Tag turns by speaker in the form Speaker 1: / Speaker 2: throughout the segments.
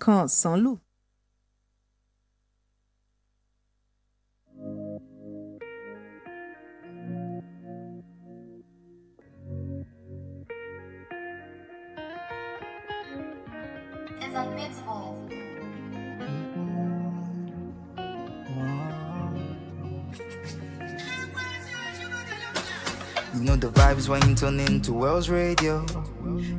Speaker 1: Vacances sans loup.
Speaker 2: You know the vibes when you tune into Wells Radio.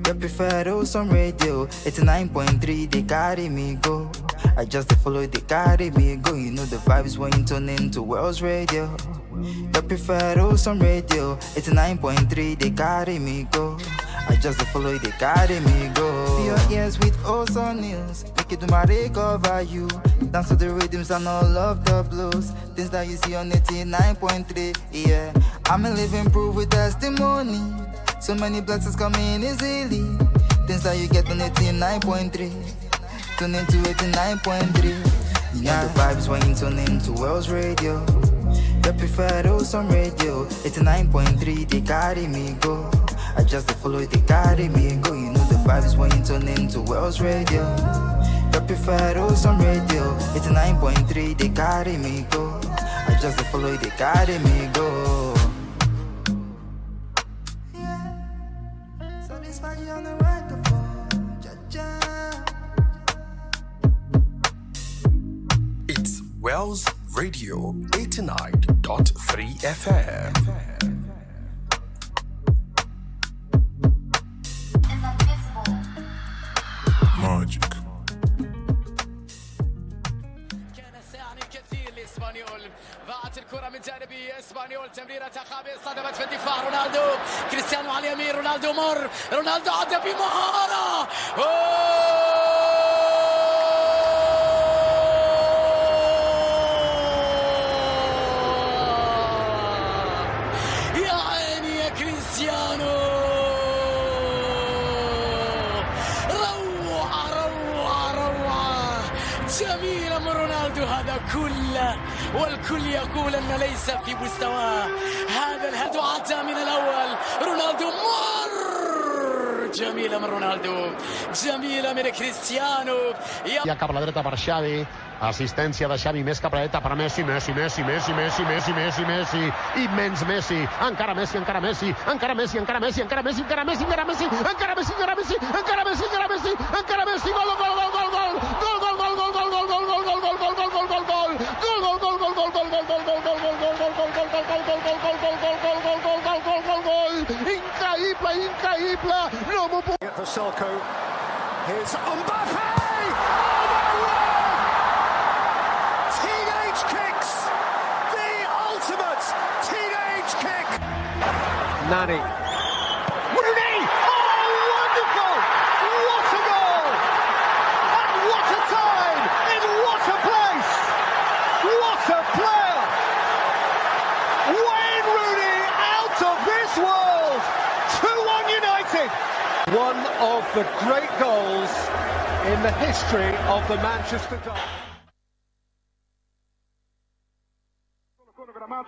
Speaker 2: You prefer those on radio. 89.3, they carry me go. I just follow, they carry me go. You know the vibes when you tune into Wells Radio. You prefer those on radio. 89.3, they carry me go. I just follow, they carry me go. See your ears with awesome news. Make it do my recover you. Dance to the rhythms and all of the blues. Things that you see on 89.3, yeah. I'm a living proof with testimony. So many blessings coming easily. Things that you get on 89.3. Tune into 89.3. You know the vibes when you tune into Wells Radio. You prefer those on radio. 89.3, they carry me go. I just follow, they carry me go. You know the vibes when you tune into Wells Radio. You prefer those on radio. 89.3, they carry me go. I just follow, they carry me go.
Speaker 3: It's Wells Radio 89.3 FM. Magic.
Speaker 4: ضاعت الكرة من جانبي اسبانيول تمريرة خابئة صدمت في الدفاع رونالدو كريستيانو على اليمين رونالدو مر رونالدو عدى بمهارة يا عيني يا كريستيانو روعة جميلة من رونالدو هذا كله والكل يقول أن ليس في مستواه هذا الهدف عدى من الأول رونالدو مر جميلة من رونالدو جميلة من كريستيانو
Speaker 5: ja cap a la dreta per Xavi, assistència de Xavi més cap a la dreta per Messi, Messi, immens Messi, encara Messi, encara Messi, encara Messi, encara Messi, encara Messi, encara Messi, encara Messi, encara Messi, encara Messi, encara Messi, encara Messi, encara Messi, gol, gol, gol, gol, gol, gol, gol, gol, gol, gol, gol, gol, gol, gol, gol, gol, gol, gol, gol, increïble, no m'ho puc...
Speaker 6: For Selko, here's Mbappe! Oh my word! Teenage kicks! The ultimate teenage kick!
Speaker 5: Nani. Rooney! Oh, wonderful! What a goal! And what a time! In what a place! What a player! Wayne Rooney out of this world! 2-1 United! One of the great goals in the history of the Manchester Derby.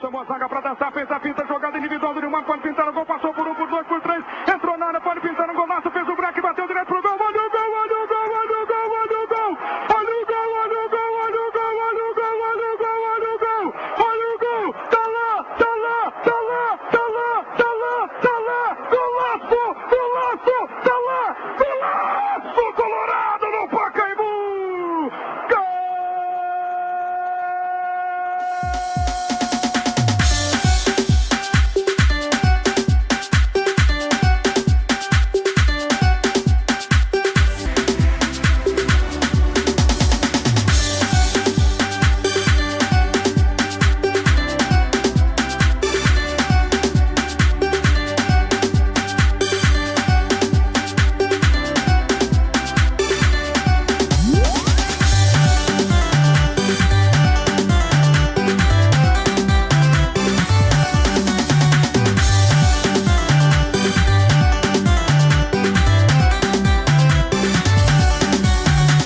Speaker 7: Chamou a zaga pra dançar, fez a finta, jogada individual do Neymar, pode pintar o gol, passou por 1, por 2, por 3, entrou na área, pode pintar um golaço, fez o break, bateu direto pro gol, olha o gol, olha o gol, olha o gol, olha o gol, olha o gol, olha o gol, olha o gol, olha o gol, olha o gol, olha o gol, olha o gol, tá lá, tá lá, tá lá, tá lá, tá lá, tá lá, golaço, golaço, tá lá, golaço, Colorado no Pacaembu, gol!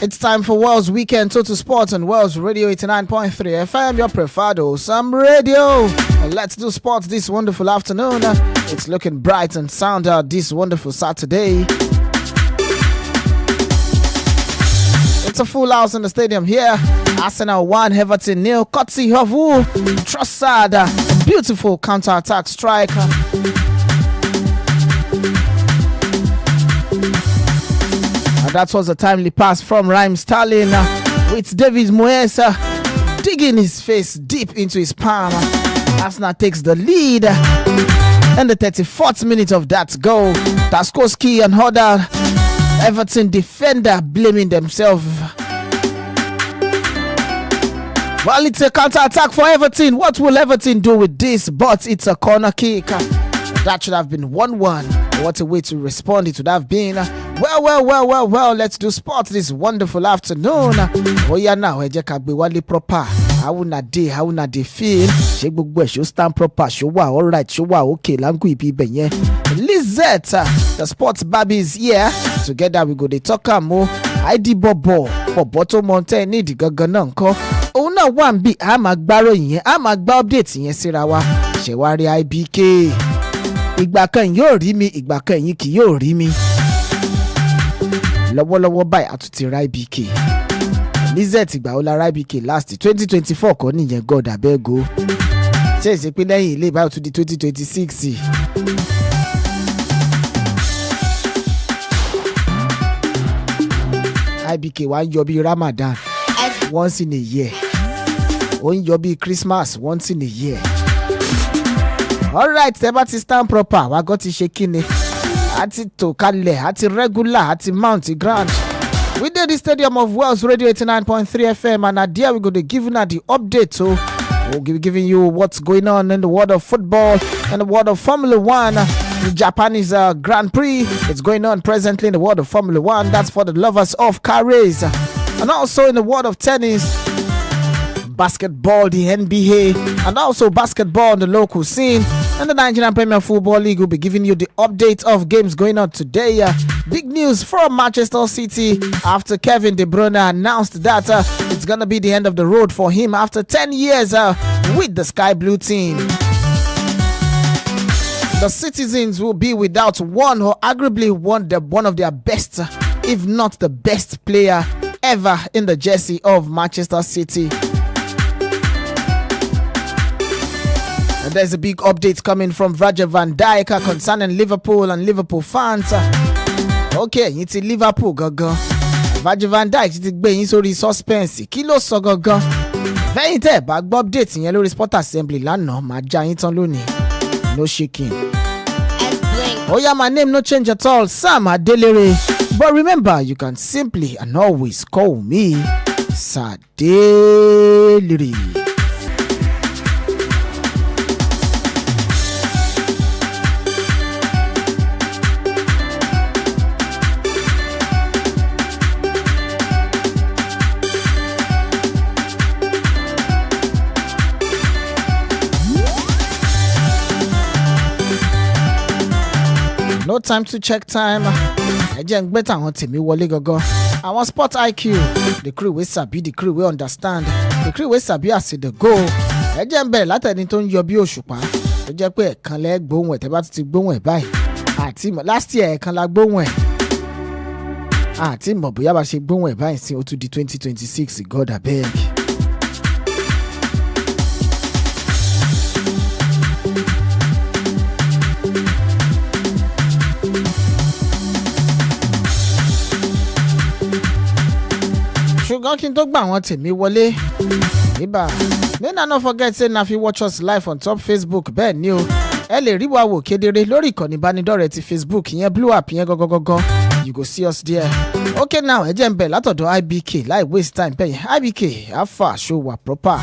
Speaker 1: It's time for Wells Weekend Total Sports on Wells Radio 89.3 FM, your preferred awesome radio. Let's do sports this wonderful afternoon. It's looking bright and sound out this wonderful Saturday. It's a full house in the stadium here. Arsenal 1, Everton 0. Courtesy of who? Trossard, a beautiful counter-attack striker. And that was a timely pass from Raheem Sterling with David Moyes digging his face deep into his palm. Arsenal takes the lead. And the 34th minute of that goal, Tarkowski and other Everton defender blaming themselves. Well, it's a counter-attack for Everton. What will Everton do with this? But it's a corner kick. That should have been 1-1. What a way to respond it would have been. Well, let's do sports this wonderful afternoon. Oh yeah, now, Wale proper. How una dey feel? Ṣé gbogbo ẹ̀ ṣó stand proper? Ṣó wà alright? Ṣó wà okay? Langu ibi ibẹ̀ yẹn. Lizette, the sports baby is here. Together we go dey talk am o. ID Bobo tó Mountain need gangan náà ńkọ́. Òun náà wà ń bí a máa gbáròyìn yẹn, a máa gbá update yẹn síra wa. Ṣé wá rí IBK? Ìgbà kan yóò rí mi, ìgbà kan yín kì yóò rí mi. Lọ́wọ́lọ́wọ́ báyìí a tún ti ra IBK. Lizette ìgbà ó lára IBK last 2024 kọ́ nìyẹn God abego. Ṣé ìṣe pé lẹ́yìn ilé ìbáyọ̀ tún di 2026? IBK wá ń yọ bí Ramadan once in a year. Ó ń yọ bí Christmas once in a year. Alright, tẹ́ bá ti stand proper, wá gọ́ ti ṣe kíni. Àti tò kalẹ̀, àti regular, àti mount grand. We did the stadium of Wells Radio 89.3 FM, and there we're going to give you the update. So we'll be giving you what's going on in the world of football and the world of Formula One. The Japanese Grand Prix is going on presently in the world of Formula One. That's for the lovers of car race. And also in the world of tennis, basketball, the NBA, and also basketball on the local scene. And the Nigerian Premier Football League will be giving you the update of games going on today. Big news from Manchester City after Kevin De Bruyne announced that it's going to be the end of the road for him after 10 years with the Sky Blue team. The citizens will be without one or arguably one of their best, if not the best player ever in the jersey of Manchester City. And there's a big update coming from Virgil van Dijk concerning Liverpool and Liverpool fans. Okay, it's Liverpool gangan. Virgil van Dijk ti gbé yín sórí suspense. Kí ló sọ gangan? Fẹ́yìn tẹ́ bá gbọ́ update yẹn lórí Sport Assembly lánàá, máa já yín tán lónìí. No shaking. Oh yeah, my name no change at all. Sam Adelere. But remember, you can simply and always call me Sadelere. No time to check time. I just better àwọn tèmi wọlé gangan. Àwọn Sport IQ, the crew wey sabi, the crew wey understand, the crew wey sabi as e dey go. Ẹ jẹ́ ń bẹ̀rẹ̀ látẹni tó ń yọ bí òṣùpá. Ó jẹ́ pé ẹ̀kan lẹ́ gbóhùn ẹ̀ tẹ́ bá ti gbóhùn ẹ̀ báyìí. Àti last year ẹ̀kan la gbóhùn ẹ̀. Àti mọ̀ bóyá bá ṣe gbóhùn ẹ̀ báyìí sí ó tún di 2026, God abeg. Ṣùgbọ́n kí n tó gbà wọ́n tèmi wọlé níbà nínú no forget say na fi watch us live on top Facebook bẹ́ẹ̀ ni o ẹ lè rí wa wò kedere lórí ìkànnì ìbánidọ́rẹ̀ẹ́ ti Facebook yẹn blue app yẹn gangan you go see us there. Okay now ẹ jẹ́ ń bẹ̀ látọ̀dọ̀ IBK láì waste time bẹ́ẹ̀ yẹn IBK afa show wa proper.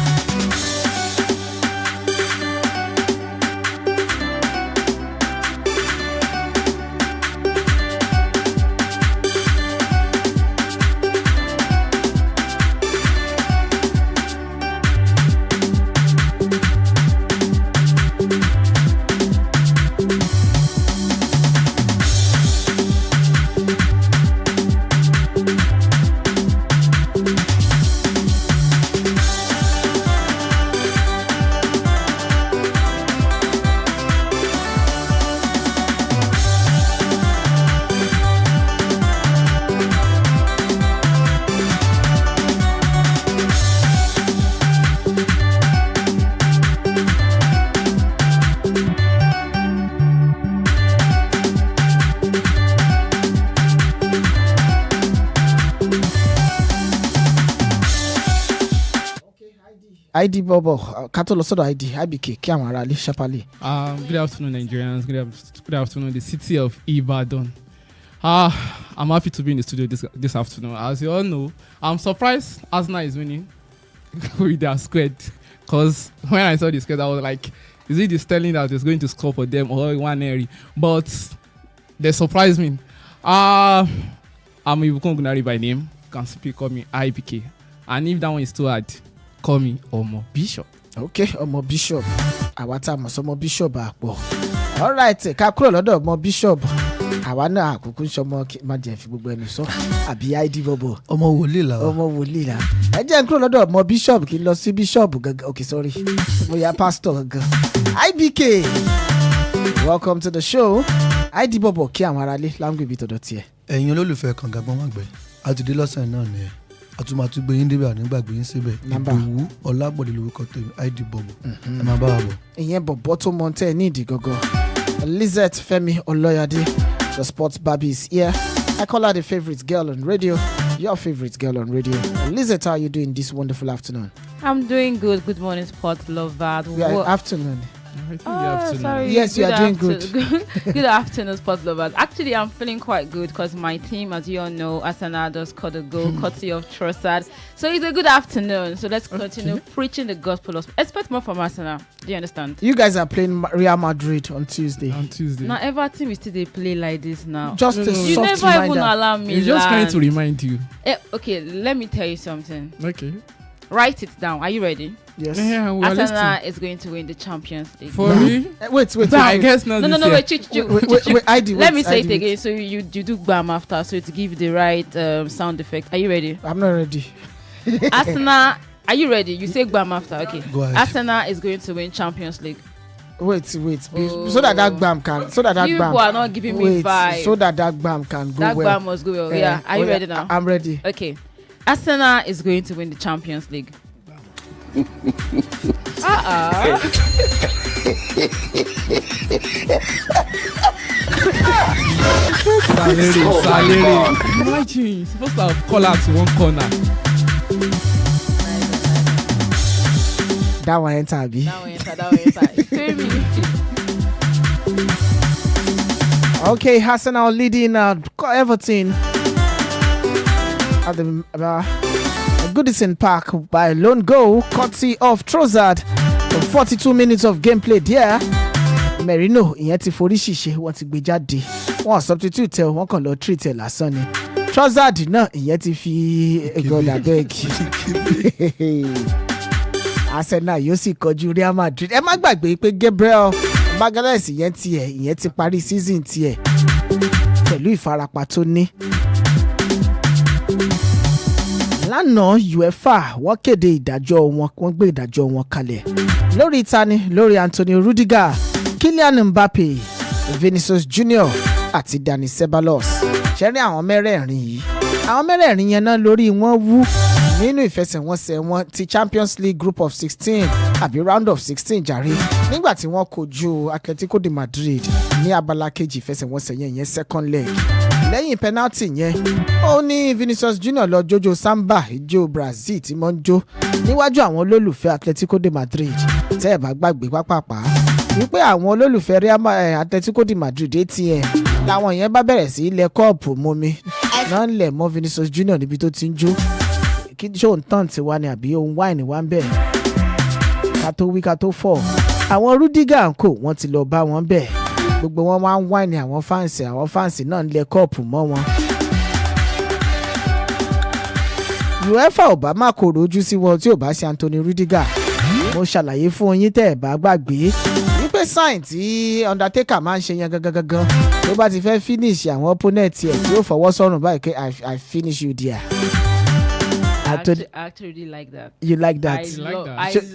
Speaker 1: ID Bobo, Kato Losodo ID, IBK, Kiamara, Shapali.
Speaker 8: Good afternoon, Nigerians. Good afternoon, the city of Ibadan. I'm happy to be in the studio this afternoon. As you all know, I'm surprised Arsenal is winning with their squad. Because when I saw the squad, I was like, is it the Sterling that is going to score for them or one area? But they surprised me. I'm Ibukun Gunari by name. You can simply call me IBK. And if that one is too hard, call me Omo Bishop.
Speaker 1: Okay, Omo Bishop. Awata mo Omo Bishop àpọ̀. All right, ká kúrò lọ́dọ̀ Omo Bishop. Àwa náà àkókò ṣọmọ má jẹ́ fi gbogbo ẹnu sọ. Àbí ID Bobo.
Speaker 9: Ọmọ wòlíì la.
Speaker 1: Ọmọ wòlíì la. Ẹ jẹ́ n kúrò lọ́dọ̀ Omo Bishop kí n lọ sí Bishop gangan. Okay, sorry. Mo ya pastor gangan. IBK. Welcome to the show. ID Bobo kí àwọn aráalé láǹgbé ibi tọ̀dọ̀ tiẹ̀.
Speaker 9: Ẹ̀yin olólùfẹ́ kan Gabon Magbe. A ti dé lọ́sàn náà ni ẹ̀. Àtúmọ̀túgbé yín débẹ̀ ànígbàgbé yín síbẹ̀. Ìdòwú Ọlábọ̀dé lórúkọ tèmi ID Bobo. Ẹ máa bá wa bọ̀.
Speaker 1: Ìyẹn bọ̀bọ̀ tó mọ tẹ́ ẹ ní ìdí gangan. Lizette Femi Oloyade, the sports baby is here. I call her the favorite girl on radio. Your favorite girl on radio. Lizette, how are you doing this wonderful afternoon?
Speaker 10: I'm doing good. Good morning, sport lover.
Speaker 1: Afternoon.
Speaker 10: Sorry.
Speaker 1: Yes, you are doing good.
Speaker 10: Good afternoon, sports lovers. Actually, I'm feeling quite good because my team, as you all know, Arsenal just scored a goal, courtesy of Trossard. So it's a good afternoon. So let's continue preaching the gospel of. Expect more from Arsenal. Do you understand?
Speaker 1: You guys are playing Real Madrid on Tuesday.
Speaker 10: Now, everything we still they play like this now.
Speaker 1: Just a
Speaker 10: you
Speaker 1: soft
Speaker 10: never
Speaker 1: reminder.
Speaker 10: even allow me.
Speaker 8: He's just trying to remind you.
Speaker 10: Okay, let me tell you something.
Speaker 8: Okay.
Speaker 10: Write it down. Are you ready?
Speaker 1: Yes.
Speaker 8: Yeah,
Speaker 10: Arsenal is going to win the Champions League.
Speaker 8: For me?
Speaker 1: Wait.
Speaker 8: I guess not.
Speaker 10: No, wait,
Speaker 1: ID,
Speaker 10: let me say
Speaker 1: ID,
Speaker 10: it again. So you do bam after, so to give the right sound effect. Are you ready?
Speaker 1: I'm not ready.
Speaker 10: Arsenal, are you ready? You say bam after. Okay.
Speaker 9: Go ahead.
Speaker 10: Arsenal is going to win Champions League.
Speaker 1: Wait. So that bam can. So that
Speaker 10: you
Speaker 1: bam.
Speaker 10: People are not giving me vibe.
Speaker 1: So that bam can go
Speaker 10: that
Speaker 1: well.
Speaker 10: That bam must go well. Yeah. Are you ready now?
Speaker 1: I'm ready.
Speaker 10: Okay. Arsenal is going to win the Champions League.
Speaker 8: Salary. Imagine, you're supposed to have call out to one corner.
Speaker 1: That one enter, Abi. Okay, Arsenal leading Everton at the Goodison Park by a lone goal, courtesy of Trossard. 42 minutes of gameplay there. Merino, ìyẹn ti forí ṣìṣe, wọ́n ti gbé jáde. Wọ́n substitute ẹ̀, wọ́n kàn lọ treat ẹ̀ lásán ni. Trossard náà, ìyẹn ti fi God abeg. Arsenal yóò sì kojú Real Madrid. Ẹ má gbàgbé pé Gabriel Magalhaes ìyẹn ti parí season tiẹ̀ pẹ̀lú ìfarapa tó ní. Lánàá UEFA wọ́n kéde ìdájọ́ wọn, wọ́n gbé ìdájọ́ wọn kalẹ̀ lórí tani, lórí Anthony Rudiger, Kylian Mbappe, Vinicius Junior àti Dani Ceballos. Ṣẹ́rí àwọn mẹ́rẹ̀ẹ̀rin yìí, àwọn mẹ́rẹ̀ẹ̀rin yẹn náà lórí wọn wú nínú ìfẹsẹ̀wọnsẹ̀ wọn ti Champions League Group of 16 àbí Round of 16 jàre nígbà tí wọ́n kojú Atletico de Madrid ní abala kejì ìfẹsẹ̀wọnsẹ̀ yẹn second leg. Lẹ́yìn penalty yẹn ó ní Vinicius Junior lọ jójó samba ijó Brazil tí mọ́ ń jó níwájú àwọn olólùfẹ́ Atletico de Madrid. Tẹ́ ẹ̀ bá gbàgbé pápápá wípé àwọn olólùfẹ́ Real Atletico de Madrid ATM làwọn yẹn bá bẹ̀rẹ̀ sí ilẹ̀ kọ́ọ̀pù mọ́mi náà ń lẹ̀ mọ́ Vinicius Junior níbi tó ti ń jó. Kí ṣé òun tán ti wá ni àbí òun wáìnì wá ń bẹ̀ ká tó wí ká tó fọ̀. Àwọn Rudiger ń kò wọ́n ti lọ bá wọn bẹ̀ gbogbo wọn wá ń wáìnì àwọn fáǹsì náà ń lẹ̀ kọ́ọ̀pù mọ́ wọn. UEFA ò bá má kòrò ojú sí wọn tí ò bá ṣe Anthony Rudiger. Mo ṣàlàyé fún yín tẹ́ ẹ̀ bá gbàgbé wípé sign tí Undertaker máa ń ṣe yẹn gangan tó bá ti fẹ́ finish àwọn opponent ẹ̀ tí ó fọwọ́ sọ́rùn báyìí pé I finish you there.
Speaker 10: I actually really like that.
Speaker 1: You like that?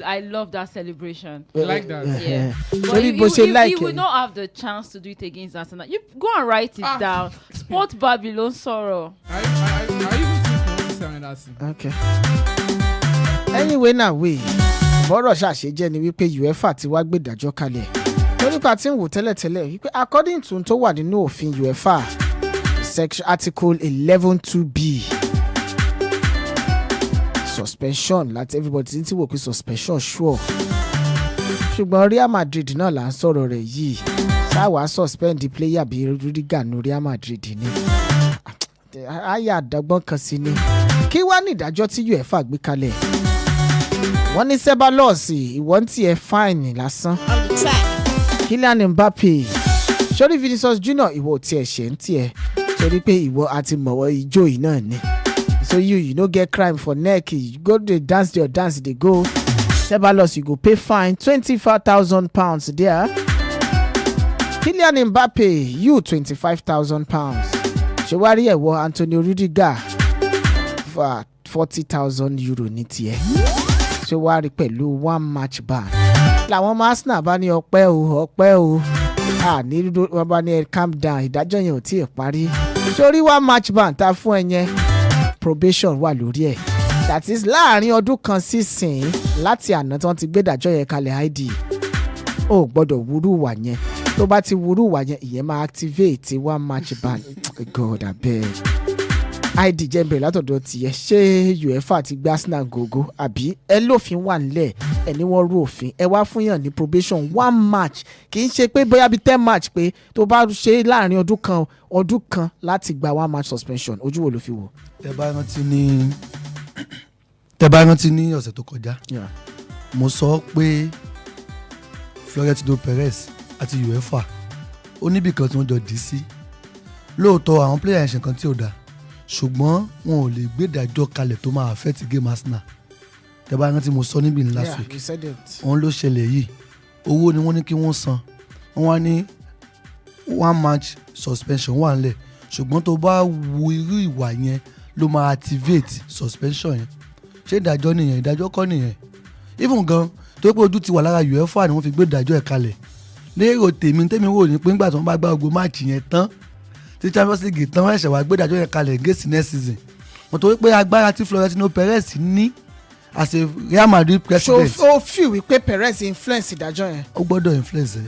Speaker 10: I love that celebration.
Speaker 8: You like that?
Speaker 10: Yeah.
Speaker 1: But
Speaker 10: if you will not have the chance to do it against Arsenal, you go and write it down. Sport Babylon sorrow.
Speaker 8: I even think that.
Speaker 1: Okay. Anyway, now bọ́rọ̀ ṣàṣejẹ́ ni wípé UEFA ti wá gbé ìdájọ́ kalẹ̀ lórípa tí ń wò tẹ́lẹ̀tẹ́lẹ̀ wípé according to tó wà nínú òfin UEFA section article 11(2)b suspension láti everybody ti wò pé suspension sure ṣùgbọ́n Real Madrid náà là ń sọ̀rọ̀ rẹ̀ yìí ṣáà suspend the player bí Rudiger ní Real Madrid ni àyà àdọ́gbọ́n kan sí ni kí wá ní ìdájọ́ tí UEFA gbé kalẹ̀ wọ́n ní Ceballos ìwọ́n tí ẹ fáìnì lásán Kylian Mbappe sórí Vinicius Junior ìwọ tí ẹ ṣe ń tiẹ̀ torí pé ìwọ àti mọ̀wọ́ ijó yìí náà ni so you no get crime for neck you go dey dance your dance dey go Ceballos you go pay fine £25,000 there Kylian Mbappe you £25,000 ṣèwárí ẹ̀wọ̀ Antonio Rudiger for €40,000 ní tiẹ̀ ṣèwárí pẹ̀lú 1 match ban làwọn ọmọ Arsenal bá ní ọpẹ́ o ní wọ́n bá ní calm down ìdájọ́ yẹn ò tí ì parí sórí 1 match ban tá a fún ẹ yẹn probation wà lórí ẹ̀ that is láàrin ọdún kan sísìn láti àná tí wọ́n ti gbé ìdájọ́ yẹn kalẹ̀ ID ó gbọ́dọ̀ wúrú wà yẹn tó bá ti wúrú wà yẹn ìyẹn máa activate 1 match ban God abeg ID jẹ́ bẹ̀rẹ̀ látọ̀dọ̀ tiẹ̀ ṣé UEFA ti gbé Arsenal gògó àbí ẹ lófin wà nílẹ̀ ẹ ní wọ́n rú òfin ẹ wá fún yàn ní probation 1 match kì í ṣe pé bóyá bíi 10 match pé tó bá ṣe láàrin ọdún kan láti gba 1 match suspension ojú wo ló fi wò.
Speaker 9: tẹ́ bá rántí ní ọ̀sẹ̀ tó kọjá mo sọ pé Florentino Perez àti UEFA ó níbì kan tí wọ́n jọ dì sí lóòótọ́ àwọn player yẹn ṣe nǹkan tí ò dáa ṣùgbọ́n wọn ò lè gbé ìdájọ́ kalẹ̀ tó máa affect game Arsenal tẹ́ bá rántí mo sọ níbi ní last week wọn ló ṣẹlẹ̀ yìí owó ni wọ́n ní kí wọ́n san wọ́n wá ní 1 match suspension wà nílẹ̀ ṣùgbọ́n tó bá wo irú ìwà yẹn ló máa activate suspension yẹn ṣé ìdájọ́ nìyẹn ìdájọ́ kọ́ nìyẹn even gan tó pé ojú ti wà lára UEFA ni wọ́n fi gbé ìdájọ́ ẹ̀ kalẹ̀ lérò tèmi wò ní pé nígbà tí wọ́n bá gbá gbogbo match yẹn tán tí Champions League tán wọ́n ṣẹ̀ṣẹ̀ wá gbé ìdájọ́ yẹn kalẹ̀ against next season wọ́n tó wípé agbára tí Florentino Perez ní as a Real Madrid president.
Speaker 1: so ó fi wípé Perez influence ìdájọ́ yẹn.
Speaker 9: ó gbọ́dọ̀ influence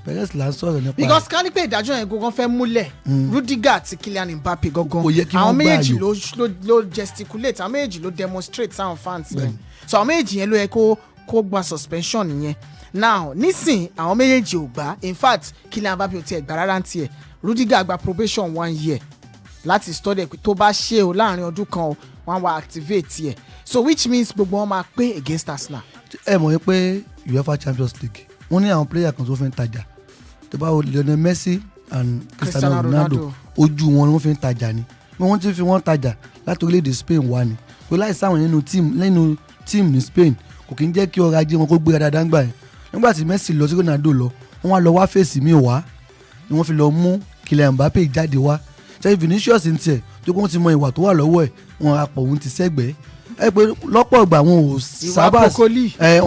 Speaker 9: Perez là ń sọ̀rọ̀ nípa.
Speaker 1: because ká ní pé ìdájọ́ yẹn gangan fẹ́ múlẹ̀ Rudiger àti Kylian Mbappe gangan
Speaker 9: kò yẹ kí wọ́n gbá ayò
Speaker 1: àwọn méjì ló gesticulate àwọn méjì ló demonstrate sáwọn fans yẹn so àwọn méjì yẹn ló yẹ kó gba suspension yẹn now nísìn àwọn méjèèjì ò gbà in fact Kylian Mbappe ò tiẹ̀ gbà rárá tiẹ̀ Rudiger gba probation 1 year láti study tó bá ṣe o láàrin ọdún kan o wọ́n wá activate yẹ so which means gbogbo wọn máa pay against Arsenal.
Speaker 9: ẹ mọ̀ pé UEFA Champions League wọ́n ní àwọn player kan tó fi ń tajà tó bá wo Lionel Messi and Cristiano Ronaldo ojú wọn ni wọ́n fi ń tajà ni wọ́n ti fi wọ́n tajà láti orílẹ̀-èdè Spain wá ni pé láì sáwọn nínú team ní Spain kò kí ń jẹ́ kí ọrọ̀ ajé wọn kó gbéra dáadáa ńgbà yẹn nígbà tí Messi lọ sí Ronaldo lọ wọ́n wá lọ wá fèsì míì wá ni wọ́n fi lọ mú Kylian Mbappe jáde wá ṣe Vinicius ń tiẹ̀ tó kó ti mọ ìwà tó wà lọ́wọ́ ẹ̀ wọn apọ̀ òun ti sẹ́gbẹ̀ẹ́ ẹ pé lọ́pọ̀ ìgbà wọn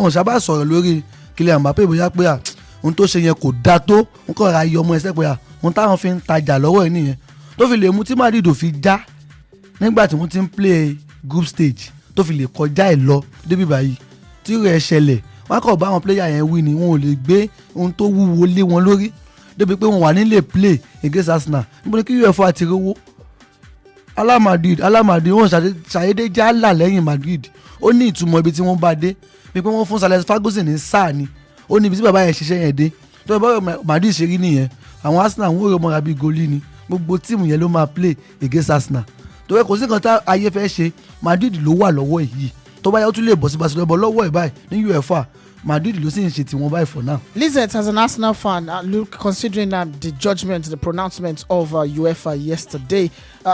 Speaker 9: ò sábà sọ̀rọ̀ lórí Kylian Mbappe bóyá pé ohun tó ṣe yẹn kò dáa tó wọn kọ́ ra iye ọmọ ẹsẹ̀ pé ohun táwọn fi ń tajà lọ́wọ́ ẹ̀ nìyẹn tó fi lè mú tí Madrid ò fi já nígbà tí wọ́n ti ń play group stage tó fi lè kọjá ẹ̀ lọ débi báyìí tí rẹ̀ ṣẹlẹ̀ wọn kọ̀ bá àwọn player yẹn wí ni wọn ò lè gbé ohun tó wúwo lé wọn lórí débi pé wọn wà nílé play against Arsenal níbo ni kí UEFA ti rówó Madrid wọn ṣàyédé jálà lẹ́yìn Madrid ó ní ìtumọ̀ ibi tí wọ́n bá dé bí pé wọ́n fún Alex Ferguson ní sáà ni ó ní ibi tí bàbá yẹn ṣiṣẹ́ yẹn dé tó bá Madrid ṣe rí nìyẹn àwọn Arsenal wọn ò rò mọ́ra bíi goli ni gbogbo tíìmù yẹn ló máa play against Arsenal tó yẹ kò sí nǹkan tá ayé fẹ́ ṣe Madrid ló wà lọ́wọ́ yìí tó bá yẹ ó tún lè bọ̀ sí Barcelona bọ̀ lọ́wọ́ ẹ̀ báyìí ní UEFA Madrid ló sì ń ṣe tiwọn báyìí for now.
Speaker 1: Lizette, as an Arsenal fan, considering the judgment, the pronouncement of UEFA yesterday,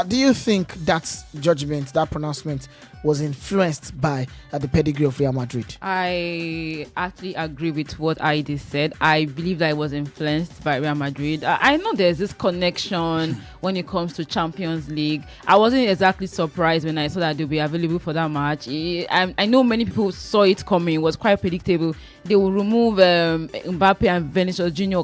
Speaker 1: do you think that judgment, that pronouncement, was influenced by the pedigree of Real Madrid?
Speaker 10: I actually agree with what Aide said. I believe that it was influenced by Real Madrid. I know there's this connection when it comes to Champions League. I wasn't exactly surprised when I saw that they'll be available for that match. I know many people saw it coming. It was quite predictable. They will remove Mbappe and Vinicius Junior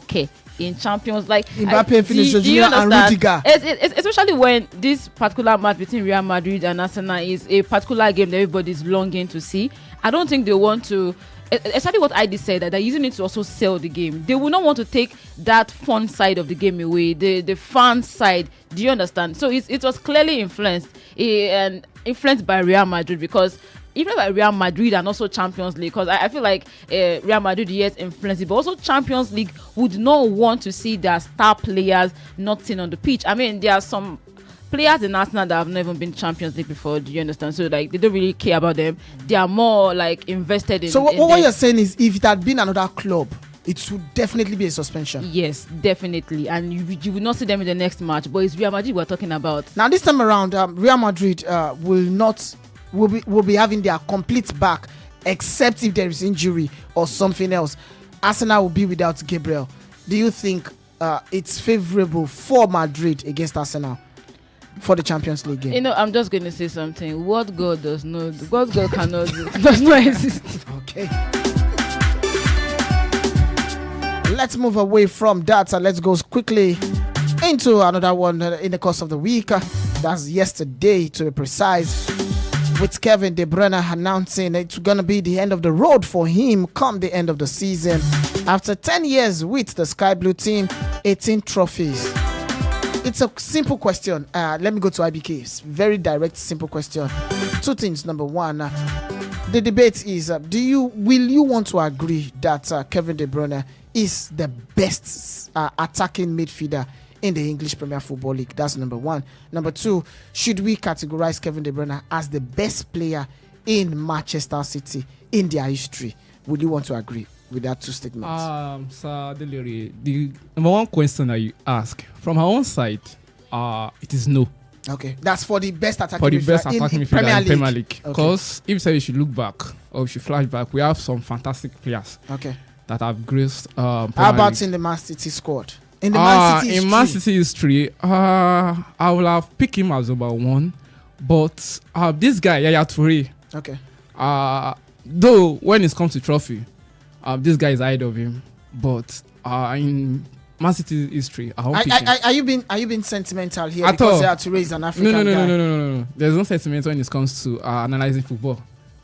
Speaker 10: in Champions like
Speaker 1: Mbappe, Vinicius Junior and Rudiger.
Speaker 10: Especially when this particular match between Real Madrid and Arsenal is a particular game that everybody's longing to see. I don't think they want to, exactly what I said, that they're using it to also sell the game. They will not want to take that fun side of the game away, the fan side. Do you understand? So it was clearly influenced. And influenced by Real Madrid because even by Real Madrid and also Champions League, because I feel like Real Madrid, yes, influenced it, but also Champions League would not want to see their star players not seen on the pitch. I mean, there are some players in Arsenal that have never been Champions League before. Do you understand? So like they don't really care about them. They are more like invested in.
Speaker 1: So what you're saying is, if it had been another club, it would definitely be a suspension.
Speaker 10: Yes, definitely, and you will not see them in the next match. But it's Real Madrid we're talking about.
Speaker 1: Now this time around, Real Madrid will be having their complete back, except if there is injury or something else. Arsenal will be without Gabriel. Do you think it's favorable for Madrid against Arsenal for the Champions League game?
Speaker 10: You know, I'm just going to say something. What God does not do, what God cannot do, does not exist.
Speaker 1: Okay. Let's move away from that and let's go quickly into another one in the course of the week. That's yesterday, to be precise, with Kevin De Bruyne announcing it's going to be the end of the road for him come the end of the season. After 10 years with the Sky Blue team, 18 trophies. It's a simple question. Let me go to IBK. It's very direct, simple question. Two things. Number one, the debate is: will you want to agree that Kevin De Bruyne is the best attacking midfielder in the English Premier Football League? That's number one. Number two, should we categorize Kevin De Bruyne as the best player in Manchester City in their history? Would you want to agree with that two statements?
Speaker 8: Sir Adelere, the number one question that you ask from our own side, it is no.
Speaker 1: Okay, that's for the best attacking
Speaker 8: midfielder in Premier League.
Speaker 1: Okay.
Speaker 8: Because if you should look back or you should flash back, we have some fantastic players.
Speaker 1: Okay.
Speaker 8: That have graced.
Speaker 1: How about in the Man City squad? In Man City
Speaker 8: history, I will have picked him as number one, but this guy Yaya Toure.
Speaker 1: Okay.
Speaker 8: Though when it comes to trophy, this guy is ahead of him, but in Man City history, I won't pick him.
Speaker 1: Are you being sentimental here
Speaker 8: At
Speaker 1: because
Speaker 8: all.
Speaker 1: Yaya Toure is an African guy?
Speaker 8: No. There's no sentiment when it comes to analyzing football.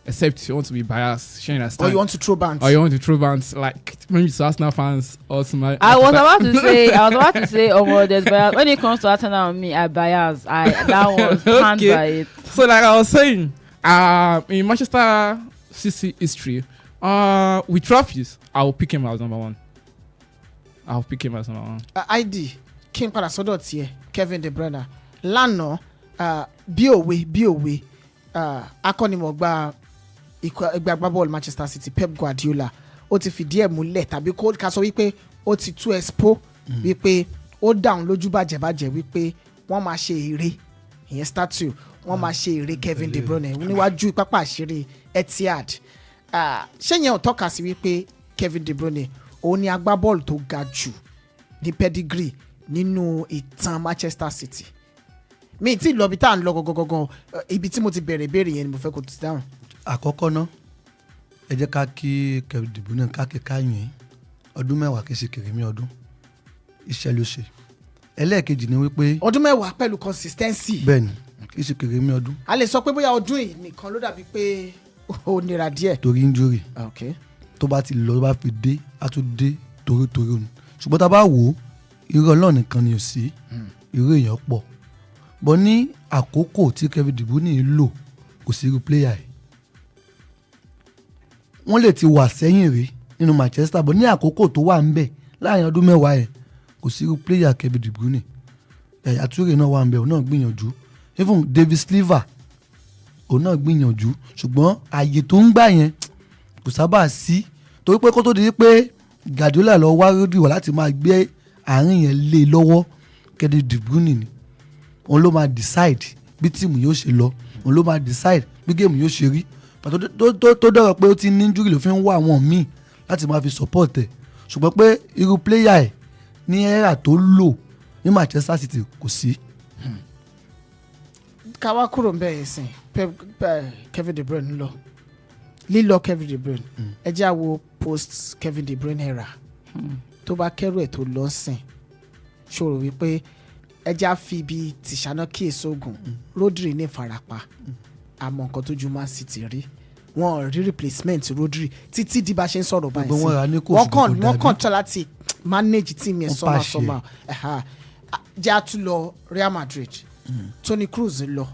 Speaker 8: Except you want to be biased,
Speaker 1: or you want to throw bands,
Speaker 8: like maybe to Arsenal fans or to my.
Speaker 10: I was about to say, there's bias. When it comes to Arsenal and me, I bias. That was planned by it.
Speaker 8: So like I was saying, in Manchester City history, with trophies, I will pick him as number one.
Speaker 1: ID King Parasodot here, Kevin De Bruyne, Lano, Biowe, Akonimogba. Ìgbàgbá bọ́ọ̀lù Manchester City Pep Guardiola ó ti fìdí ẹ̀ múlẹ̀ tàbí kó ká sọ wípé ó ti tú expo wípé ó dáhùn lójú bàjẹ́bàjẹ́ wípé wọ́n máa ṣe eré ìyẹn statue wọ́n máa ṣe eré Kevin De Bruyne níwájú pápá àṣírí Etihad. Ṣẹ́yìn ò tọ́ka sí wípé Kevin De Bruyne òun ni agbábọ́ọ̀lù tó ga jù ní pedigree nínú ìtàn Manchester City. Mi ti lọ bí tá à ń lọ gọgọgọgọ ibi tí mo ti bẹ̀rẹ̀ ìbéèrè yẹn ni mo fẹ́ kó ti dáhùn.
Speaker 9: Àkọ́kọ́ náà ẹ jẹ́ ká kí Kevin De Bruyne ká yìn ọdún mẹ́wàá kì í ṣe kèrèmí ọdún iṣẹ́ ló ṣe. Ẹlẹ́ẹ̀kejì ni wípé
Speaker 1: ọdún mẹ́wàá pẹ̀lú consistency.
Speaker 9: Bẹ́ẹ̀ni kì í ṣe kèrèmí ọdún.
Speaker 1: A lè sọ pé bóyá ọdún yìí nìkan ló dàbí pé ó nira díẹ̀.
Speaker 9: Torí injury.
Speaker 1: Okay.
Speaker 9: Tó bá ti lọ tó bá fi dé á tún dé torí òun. Ṣùgbọ́n tá a bá wò ó irú Ọlọ́run nìkan ni ò sí irú èèyàn pọ̀. Bọ́ ní àkókò tí Kevin De Bruyne lò kò sí irú player yìí. Wọ́n lè ti wà sẹ́yìn rí nínú Manchester bọ̀ ní àkókò tó wà ń bẹ̀ láàrin ọdún mẹ́wàá yẹn kò sí irú player Kevin De Bruyne. Yaya Toure náà wà ń bẹ̀ òun náà gbìyànjú even David Silva òun náà gbìyànjú ṣùgbọ́n ààyè tó ń gbà yẹn kò sábà sí torí pé kó tó di pé Guardiola lọ wá Rodri wá láti máa gbé àárín yẹn lé lọ́wọ́ Kevin De Bruyne ni òun ló máa decide bí tíìmù yóò ṣe lọ òun ló máa decide bí géèmù yóò ṣe rí pàtó tó dọ̀rọ̀ pé ó ti ní injury ló fi ń wá àwọn míì láti máa fi support ẹ̀ ṣùgbọ́n pé irú player ẹ̀ ní era tó lò ní Manchester City kò sí.
Speaker 1: Káwá kúrò ń bẹ̀rẹ̀ sìn Kevin De Bruyne lílọ Kevin De Bruyne ẹ jẹ́ àwo post Kevin De Bruyne era tó bá kẹ́rù ẹ̀ tó lọ sìn ṣòro wípé ẹ jẹ́ àfi ibi tìṣáná kíyèsí ogun Rodri ní ìfarapa àmọ́ nǹkan tó ju Man City rí wọn rí replacement Rodri títí di bá ṣe ń sọ̀rọ̀ báyìí sí wọ́n kàn try láti manage team yẹn somehow jẹ́ àtúlọ Real Madrid Toni Kroos lọ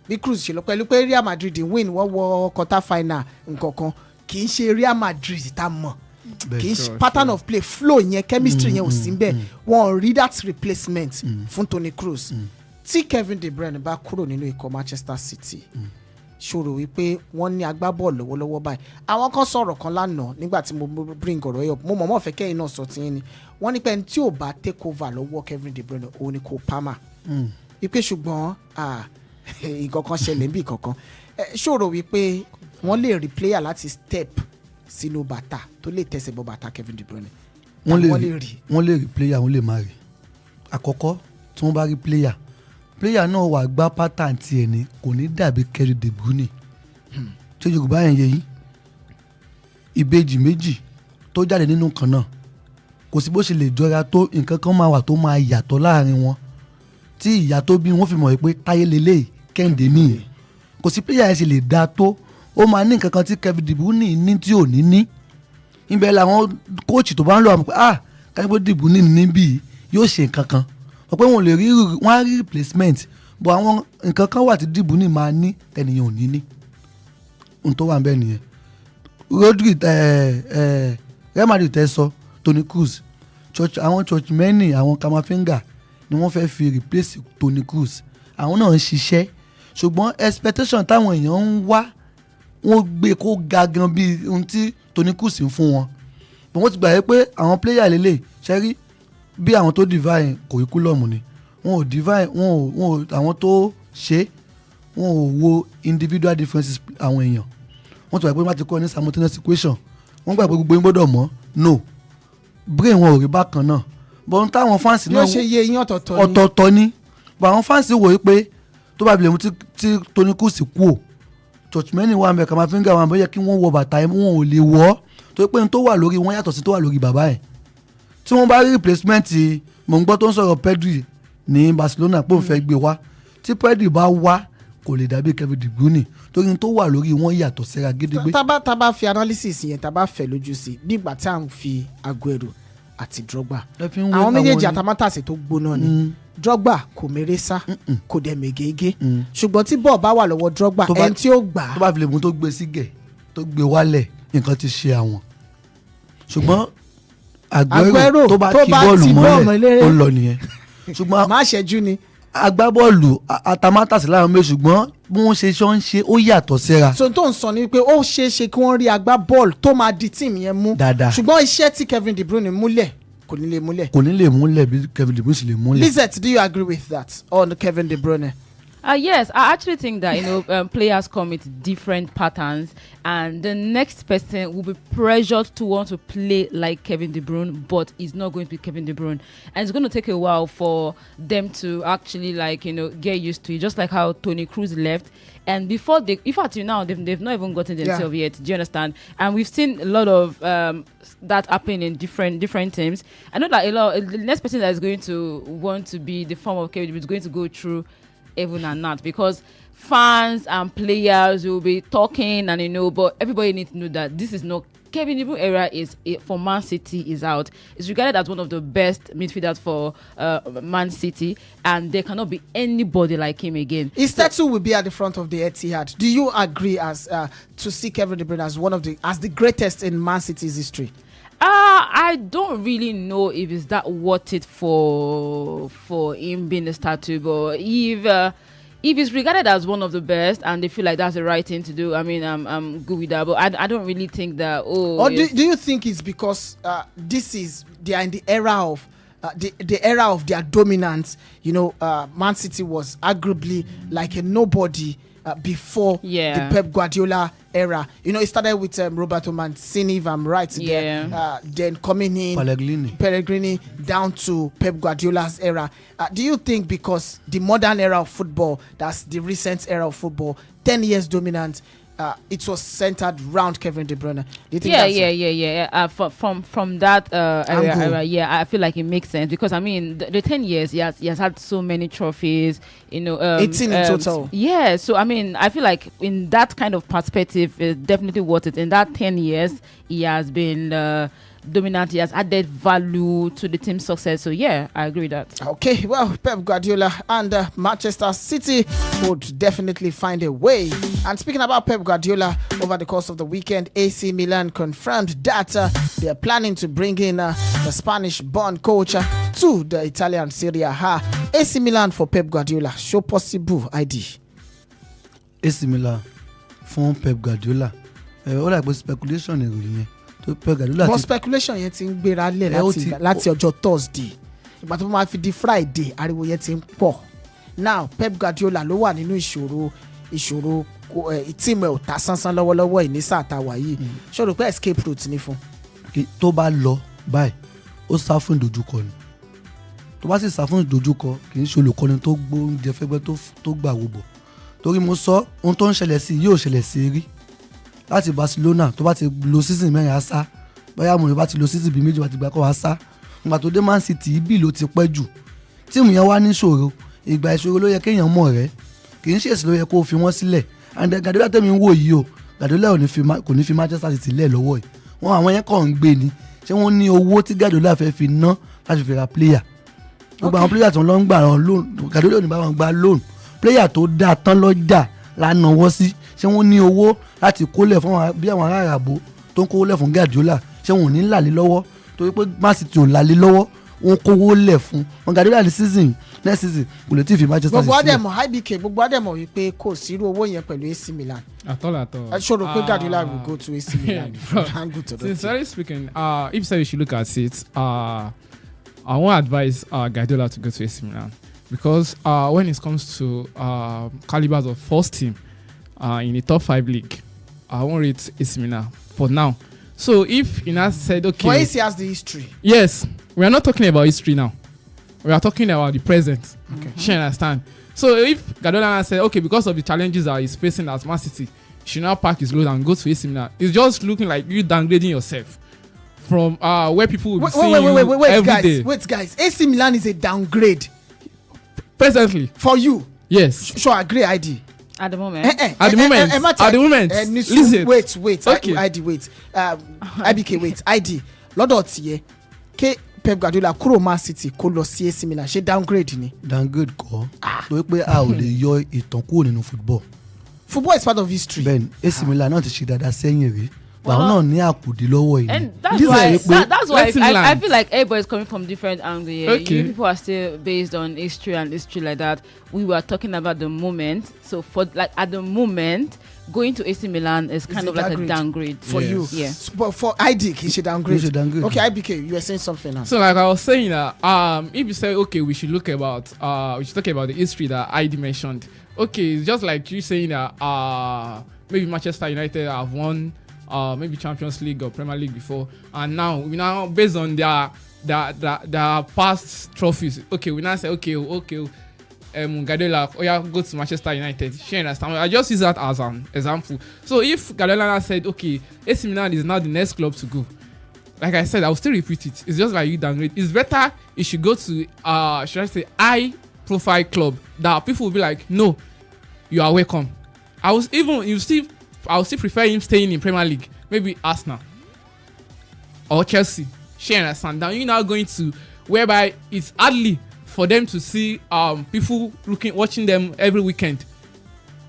Speaker 1: bí Cruz ṣe lọ pẹ̀lú pé Real Madrid win wọ́n wọ quarter final nkankan kì í ṣe Real Madrid tá mọ̀ kì í ṣe pattern of play flow yẹn chemistry yẹn ò sí bẹ́ẹ̀ wọ́n rí that replacement fún Toni Kroos tí Kevin De Bruyne bá kúrò nínú ikọ̀ Manchester City ṣòro wípé wọ́n ní agbábọ́ọ̀lù lọ́wọ́lọ́wọ́ báyìí àwọn kan sọ̀rọ̀ kan lánàá nígbà tí mo bring ọ̀rọ̀ yẹn up mo mọ̀ fẹ́ kẹ́yìn náà sọ ti yín ni wọ́n ní pé ẹni tí ò bá take over lọ́wọ́ Kevin De Bruyne òun ni Cole Palmer wípé ṣùgbọ́n nǹkan kan ṣẹlẹ̀ níbi kankan ṣòro wípé wọ́n lè rí player láti step sínú bàtà tó lè tẹ̀sẹ̀ bọ́ bàtà Kevin De Bruyne
Speaker 9: wọ́n lè rí player wọ́n lè má rí àkọ́kọ́ tí wọ́n bá rí player náà wà gbá pattern tiẹ̀ ní kò ní dàbí Kevin De Bruyne tí Yorùbá yẹn yẹ yín ìbejì méjì tó jáde nínú kan náà kò sí bó ṣe lè jọra tó nǹkan kan máa wà tó máa yàtọ̀ láàrin wọn tí ìyá tó bí wọn fi mọ̀ pé táyé lélẹ̀ Kẹ́hìndé nìyí kò sí player yẹn ṣe lè dáa tó ó máa ní nǹkan kan tí Kevin De Bruyne ní tí ò ní ibẹ̀ làwọn kóòchì tó bá ń lọ àmọ́ pé Kevin De Bruyne níbí yóò ṣe nǹkan kan wọ́n pé wọ́n á rí replacement bọ̀ àwọn nǹkan kan wà tí De Bruyne máa ní tẹ̀nìyàn ò ní ohun tó wà ń bẹ̀ nìyẹn Rodri Real Madrid tẹ́ sọ Toni Kroos àwọn Chouameni àwọn Camavinga ni wọ́n fẹ́ fi replace Toni Kroos àwọn náà ń ṣiṣẹ́ ṣùgbọ́n expectation táwọn èèyàn ń wá wọ́n gbé kó ga gan bí ohun tí Toni Kroos ń fún wọn bí wọ́n ti gbà yẹ pé àwọn player lélẹ̀ ṣẹ́rí bí àwọn tó divine curriculum ni wọn ò divine wọn ò àwọn tó ṣe wọn ò wo individual differences àwọn èèyàn wọ́n ti gbà pé wọ́n ti kọ́ ní simultaneous equation wọ́n gbà pé gbogbo yín gbọ́dọ̀ mọ̀ no brain wọn ò rí bákan náà bọ́n táwọn fáǹsì náà
Speaker 1: yóò ṣe iye yín
Speaker 9: ọ̀tọ̀ọ̀tọ̀ ni bọ́n àwọn fáǹsì wò ó pé tó bá bilẹ̀ mu tí Toni Kroos kú o Chouameni wà mẹ́ Camavinga wà mẹ́ yẹ kí wọ́n wọ bàtà ẹ̀ wọn ò lè wọ́ tó pé n tó wà lórí wọn yàtọ̀ sí tó wà lórí bàbá ẹ̀ tí wọ́n bá rí replacement mò ń gbọ́ tó ń sọ̀rọ̀ Pedri ní Barcelona pé òun fẹ́ gbé wá tí Pedri bá wá kò lè dàbí Kevin De Bruyne torí n tó wà lórí wọn yàtọ̀ síra gédégbé.
Speaker 1: tábà fi analysis yẹn tábà fẹ́ lójú sí nígbà tí à ń fi Aguero àti Drogba àwọn méjèèjì àtàmátàsé tó gbóná ni Drogba kò mèrè sá kò dẹ̀ mègègé ṣùgbọ́n tí bọ́ọ̀ bá wà lọ́wọ́ Drogba ẹni tí ó gbà á.
Speaker 9: tó bá fi lè mú tó gbé sígẹ̀ tó gbé wálẹ̀ nǹkan ti ṣe àwọn ṣùgbọ́n Aguero tó bá kí bọ́ọ̀lù mọ́lẹ̀ ó lọ nìyẹn
Speaker 1: ṣùgbọ́n má ṣẹ́jú ni.
Speaker 9: agbábọ́ọ̀lù àtàmátàsé láwọn méjì ṣùgbọ́n bí wọ́n ṣe ń ṣe ó yàtọ̀ síra.
Speaker 1: so tó ń sọ ni pé ó ṣeé ṣe kí wọ́n rí agbábọ́ọ̀lù tó máa di tíìmù yẹn mú
Speaker 9: dáadáa
Speaker 1: ṣùgbọ́n iṣẹ́ tí Kevin De Bruyne múlẹ̀ kò ní lè múlẹ̀.
Speaker 9: kò ní lè múlẹ̀ bí Kevin De Bruyne sì lè múlẹ̀.
Speaker 1: Lizette, do you agree with that on Kevin De Bruyne?
Speaker 10: Yes, I actually think that players come with different patterns, and the next person will be pressured to want to play like Kevin De Bruyne, but it's not going to be Kevin De Bruyne, and it's going to take a while for them to actually get used to it. Just like how Toni Kroos left, and before in fact, now they've not even gotten themselves yet. Do you understand? And we've seen a lot of that happen in different teams. I know that the next person that is going to want to be the form of Kevin De Bruyne is going to go through even and not, because fans and players will be talking and but everybody needs to know that this is not Kevin De Bruyne era for Man City is out. It's regarded as one of the best midfielders for Man City, and there cannot be anybody like him again.
Speaker 1: His statue will be at the front of the Etihad. Do you agree as to see Kevin De Bruyne as the greatest in Man City's history?
Speaker 10: I don't really know if it's that worth it for him being a statue, but if it's regarded as one of the best and they feel like that's the right thing to do, I mean, I'm good with that. But I don't really think that.
Speaker 1: Or do you think it's because they are in the era of the era of their dominance? Man City was arguably like a nobody before the Pep Guardiola era. It started with Roberto Mancini, if I'm right. Then coming in Pellegrini down to Pep Guardiola's era. Do you think because the modern era of football, that's the recent era of football, 10 years dominant, it was centered around Kevin De Bruyne? Do you think
Speaker 10: From that era, I feel like it makes sense, because I mean the 10 years he has had so many trophies,
Speaker 1: 18 in total.
Speaker 10: Yeah, so I mean I feel like in that kind of perspective, it's definitely worth it. In that 10 years, he has been dominant. He has added value to the team's success. So yeah, I agree with that.
Speaker 1: Okay, well, Pep Guardiola and Manchester City would definitely find a way. And speaking about Pep Guardiola, over the course of the weekend, AC Milan confirmed that they are planning to bring in the Spanish-born coach to the Italian Serie A. AC Milan for Pep Guardiola, show possible ID.
Speaker 9: AC Milan fún Pep Guardiola. Ó dà pé speculation ìròyìn yẹn tó Pep Guardiola.
Speaker 1: But speculation yẹn ti ń gbéra lẹ̀ láti ọjọ́ Thursday. Ìgbà tó máa fi di Friday, ariwo yẹn ti ń pọ̀. Now Pep Guardiola ló wà nínú ìṣòro tíìmù ẹ̀ ò ta sánsán lọ́wọ́lọ́wọ́ ìní sáà tá a wà yìí. Ṣé o rò pé escape route ni fún?
Speaker 9: Tó bá lọ báyìí ó sá fún ìdojúkọ ni. Tó bá sì sá fún ìdojúkọ kì í ṣe olùkọ́ni tó gbóúnjẹ fẹ́gbẹ́ tó gbà wò bọ̀. Torí mo sọ ohun tó ń ṣẹlẹ̀ sí yóò ṣẹlẹ̀ sí rí láti Barcelona tó bá ti lo season mẹ́rin á sá bóyá mo bá ti lo season bíi méjì bá ti gbà kọ́ wá sá nígbà tó dé Man City ibi ló ti pẹ́ jù tíìmù yẹn wá ní ìṣòro ìgbà ìṣòro ló yẹ kéèyàn mọ̀ rẹ́ kì í ṣèṣì ló yẹ kó fi wọ́n sílẹ̀ and Guardiola tẹ̀mí ń wò yìí o Guardiola kò ní fi Manchester City lẹ̀ lọ́wọ́ yìí wọ́n àwọn yẹn kàn ń gbé ni ṣé wọ́n ní owó tí Guardiola fẹ́ fi ná láti fi ra player gbogbo àwọn player tó ń lọ ń gbà loan Guardiola ò ní bá wọn gba loan player tó dáa tán lọ́jà lánàá wọ́ sí ṣé wọ́n ní owó láti kólẹ̀ fún bí àwọn ará àràbò tó ń kówó lẹ̀ fún Guardiola ṣé wọn ò ní làlé lọ́wọ́ torí pé Man City ò làlé lọ́wọ́ wọn kówó lẹ̀ fún wọn Guardiola ní season next season kò lè tí ì fi Manchester City.
Speaker 1: gbogbo àdèmọ̀ IBK gbogbo àdèmọ̀ wípé kò sí irú owó yẹn pẹ̀lú AC Milan.
Speaker 8: àtọ̀.
Speaker 1: ṣòro pé Guardiola will go to AC Milan.
Speaker 8: Sincerely speaking, if you say you should look at it, I won't advise Guardiola to go to AC Milan because when it comes to calibers of first team in the top 5 league, I won't rate AC Milan for now. So if Inas said, okay,
Speaker 1: but AC has the history.
Speaker 8: Yes, we are not talking about history now. We are talking about the present.
Speaker 1: Okay.
Speaker 8: You understand? So if Guardiola said, okay, because of the challenges that he's facing as Man City, he should now pack his load and go to AC Milan. It's just looking like you downgrading yourself from where people will be seeing you every day.
Speaker 1: Wait, guys. AC Milan is a downgrade.
Speaker 8: Presently.
Speaker 1: For you?
Speaker 8: Yes.
Speaker 1: Sure, agree, ID.
Speaker 10: At the moment.
Speaker 8: At the moment. Listen.
Speaker 1: Wait.
Speaker 8: Okay.
Speaker 1: ID, wait. IBK, wait. ID. Lọ́dọ̀ tiẹ̀, K Pep Guardiola kúrò Man City kó lọ sí AC Milan ṣé downgrade ni?
Speaker 9: Downgrade kọ́ torí pé a ò lè yọ ìtàn kúrò nínú football.
Speaker 1: Football is part of history.
Speaker 9: Ben AC Milan náà ti ṣe dáadáa sẹ́yìn rí. Báwọn náà ní àkùdé lọ́wọ́ yìí.
Speaker 10: And that's why I feel like everybody is coming from different angles here. Okay. You people are still based on history and history like that. We were talking about the moment. So for like at the moment, going to AC Milan is kind of like a downgrade
Speaker 1: for you.
Speaker 10: Yeah.
Speaker 1: But for ID, he should downgrade. Okay, IBK, you were saying something now.
Speaker 8: So like I was saying if you say okay, we should talk about the history that ID mentioned. Okay, it's just like you saying that maybe Manchester United have won maybe Champions League or Premier League before, and now based on their past trophies, okay, we now say okay, Guardiola, go to Manchester United. She understand? I just use that as an example. So if Guardiola said, okay, AC Milan is now the next club to go, like I said, I will still repeat it. It's just like you downgrade. It's better you should go to should I say high-profile club that people will be like, no, you are welcome. I will still prefer him staying in Premier League, maybe Arsenal or Chelsea. She understand? Now you're now going to whereby it's hardly for them to see people watching them every weekend.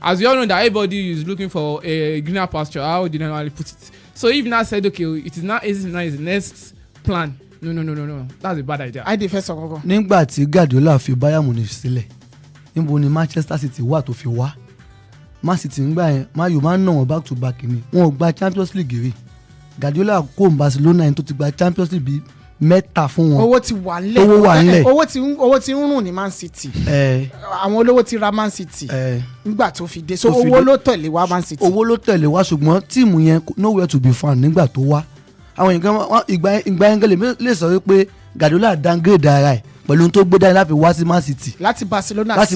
Speaker 8: As you all know that everybody is looking for a greener pasture. How did I normally put it? So if now said okay, it is not easy now. Is the next plan? No. That's a bad idea.
Speaker 1: I defend Sokoko.
Speaker 9: Nígbà tí Guardiola fi Bayern Munich sílẹ̀, níbo ni Manchester City wà tó fi wá? Man City ńgbà yẹn Man U máa ń nà wọ́n back to back ni wọn ò gba Champions League rí. Guardiola kó Barcelona yẹn tó ti gba Champions League bíi mẹ́ta fún wọn.
Speaker 1: owó ti wà nílẹ̀ owó ti ń rùn ní Man City. àwọn olówó ti ra Man City. nígbà tó fi dé so owó ló tẹ̀lé wá Man City.
Speaker 9: owó ló tẹ̀lé wá ṣùgbọ́n tíìmù yẹn nowhere to be found nígbà tó wá. àwọn ìgbà yẹn gẹ́lẹ́ lè sọ wípé Guardiola downgrade ara ẹ̀ pẹ̀lú ohun tó gbé dání láti wá sí Man City.
Speaker 1: láti Barcelona
Speaker 9: sí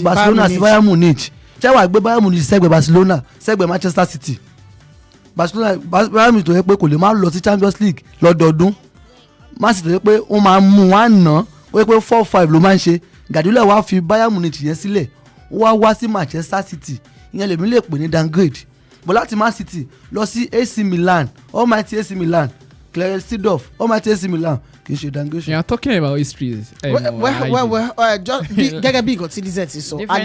Speaker 9: Bayern Munich. ṣé wàá gbé Bayern Munich sẹ́gbẹ̀ẹ́ Barcelona sẹ́gbẹ̀ẹ́ Manchester City. Bayern Munich tó yẹ pé kò lè má lọ sí Champions League lọ́dọọdún. Man City tó yẹ pé wọ́n máa mú wọn àná ó yẹ pé 4-5 ló máa ń ṣe. Guardiola wá fi Bayern Munich yẹn sílẹ̀ ó wá sí Manchester City ìyẹn lèmi lè pè ní downgrade. bó láti Man City lọ sí AC Milan almighty AC Milan Clarence Seedorf ọmọ àti AC Milan kì í ṣe dangation.
Speaker 8: you are talking about histories.
Speaker 1: Just gẹ́gẹ́ bí nǹkan tí Lizette ti sọ a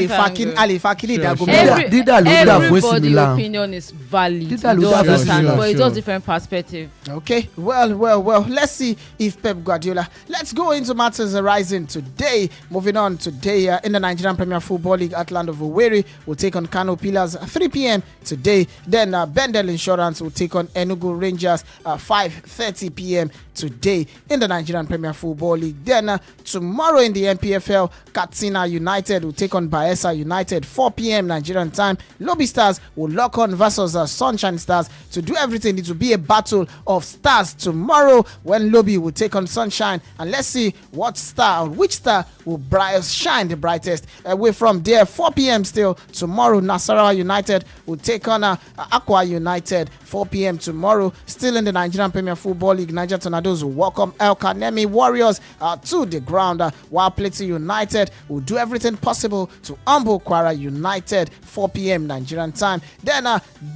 Speaker 1: lè fa kini ìdágó
Speaker 9: mẹ́ta. dídà ló dà fún AC Milan.
Speaker 10: Everybody's opinion is valid.
Speaker 9: dídà ló dà fún AC Milan.
Speaker 10: But it's just different perspective.
Speaker 1: Okay, well. Let's see if Pep Guardiola. Let's go into matters arising today. Moving on today in the Nigerian Premier Football League, Atlanta Owerri will take on Kano Pillars 3 p.m. today. Then Bendel Insurance will take on Enugu Rangers 5:30 p.m. today in the Nigerian Premier Football League. Then tomorrow in the NPFL, Katsina United will take on Bayelsa United 4 p.m. Nigerian time. Lobby Stars will lock on versus Sunshine Stars to do everything. It will be a battle of stars tomorrow when Lobby will take on Sunshine, and let's see which star will shine the brightest. Away from there, 4 p.m. still tomorrow, Nasarawa United will take on Aqua United 4 p.m. tomorrow. Still in the Nigerian Premier Football League, Niger Tornadoes will welcome El Kanemi Warriors to the ground, while Plateau United will do everything possible to humble Kwara United 4 p.m. Nigerian time. Then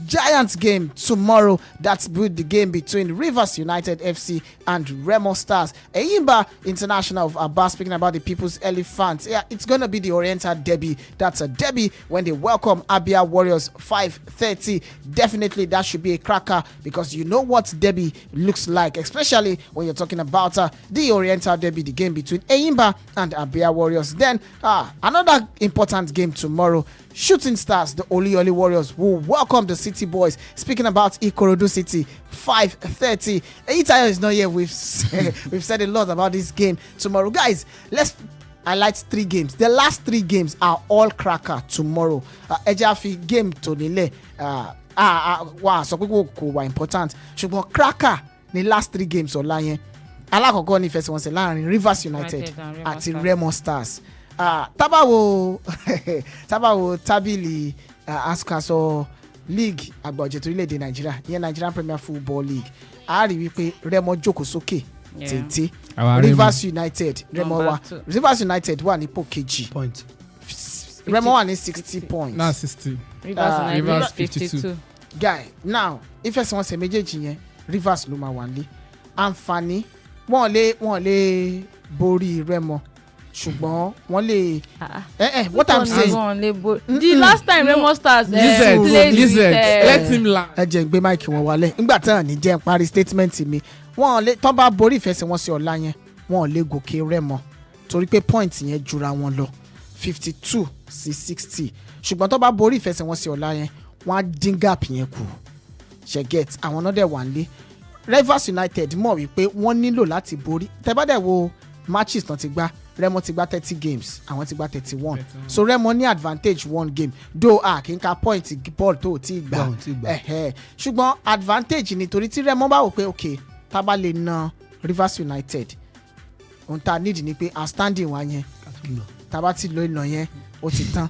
Speaker 1: Giants game tomorrow. That's the game between Rivers United FC and Remo Stars. Eyimba International of Aba, speaking about the People's Elephants. Yeah, it's going to be the Oriental Derby. That's a derby when they welcome Abia Warriors 5:30. Definitely that should be a cracker, because you know what derby looks like, especially when you're talking about the Oriental Derby, the game between Eyimba and Abia Warriors. Then another important game tomorrow, Shooting Stars, the Olioli Warriors, will welcome the City Boys. Speaking about Ikorodu City, 5:30. Itayo is not here. We've said a lot about this game tomorrow. Guys, let's highlight 3 games. The last 3 games are all cracker tomorrow. Ejafi game to nile. So kò wà important. Ṣùgbọ́n cracker ní last 3 games ọ̀la yẹn. Alákọ̀ọ́kọ́ ní ìfẹsẹ̀wọnsẹ̀ láàrin Rivers United àti Remo Stars. Tábàwò tábìlì àsùkàsọ league àgbà ọ̀jẹ̀ torílẹ̀-èdè Nàìjíríà, ìyẹn Nigerian Premier Football League, a rí wípé Remo jókòó sókè tètè. Rivers United Rivers United wà nípò kejì. Remo wà ní 60 points.
Speaker 8: Now 60.
Speaker 10: Rivers 52.
Speaker 1: Guy, now ìfẹsẹ̀wọnsẹ̀ méjèèjì yẹn Rivers ló máa wà nílé. Àǹfààní wọ́n lè borí Remo, ṣùgbọ́n wọ́n lè what I'm saying,
Speaker 10: the last time Remo Stars played with
Speaker 8: let him land.
Speaker 1: ẹ jẹ́ ń gbé máìkì wọn wálẹ̀ nígbà tí wọ́n ní jẹ́ ń parí statement mi. wọ́n lè tán bá borí ìfẹsẹ̀wọnsẹ̀ ọ̀la yẹn, wọ́n lè gòkè Remo torí pé point yẹn jura wọn lọ 52 sí 60. ṣùgbọ́n tán bá borí ìfẹsẹ̀wọnsẹ̀ ọ̀la yẹn, wọ́n á dín gap yẹn kù. ṣe get àwọn náà dẹ̀ wà nílé. Rivers United mọ̀ wípé wọ́n nílò láti borí. tẹ́ bá dẹ̀ wo matches tán ti gbá, Remo ti gbá 30 games, àwọn ti gbá 31. So Remo ní advantage 1 game, though kì í ka point ball tó ti gbà. Ṣùgbọ́n advantage nítorí tí Remo bá wò pé okay, tá bá lè na Rivers United, ohun tá need ni pé outstanding wa yẹn tá bá ti lo ìnà yẹn ó ti tán.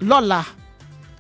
Speaker 1: Lọ́la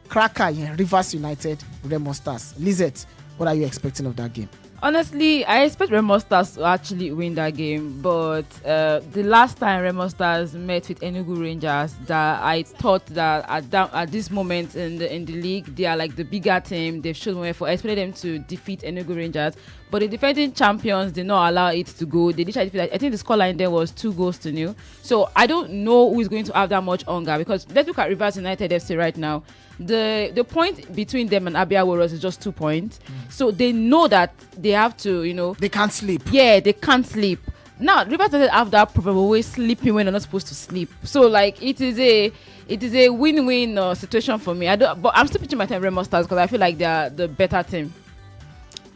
Speaker 1: cracker yẹn Rivers United Remo Stars. Lizette, what are you expecting of that game?
Speaker 10: Honestly, I expect Remo Stars to actually win that game, but the last time Remo Stars met with Enugu Rangers, that I thought that at this moment in the league, they are like the bigger team. They've shown way for. I expected them to defeat Enugu Rangers, but the defending champions did not allow it to go. They did try to defeat. I think the scoreline there was 2-0. So I don't know who is going to have that much hunger, because let's look at Rivers United FC right now. The point between them and Abia Warriors is just 2 points. So they know that they have to,
Speaker 1: they can't sleep.
Speaker 10: Yeah, they can't sleep. Now Rivers doesn't have that problem of always sleeping when they're not supposed to sleep. So like it is a win-win situation for me. But I'm still pitching my time Remo Stars because I feel like they are the better team.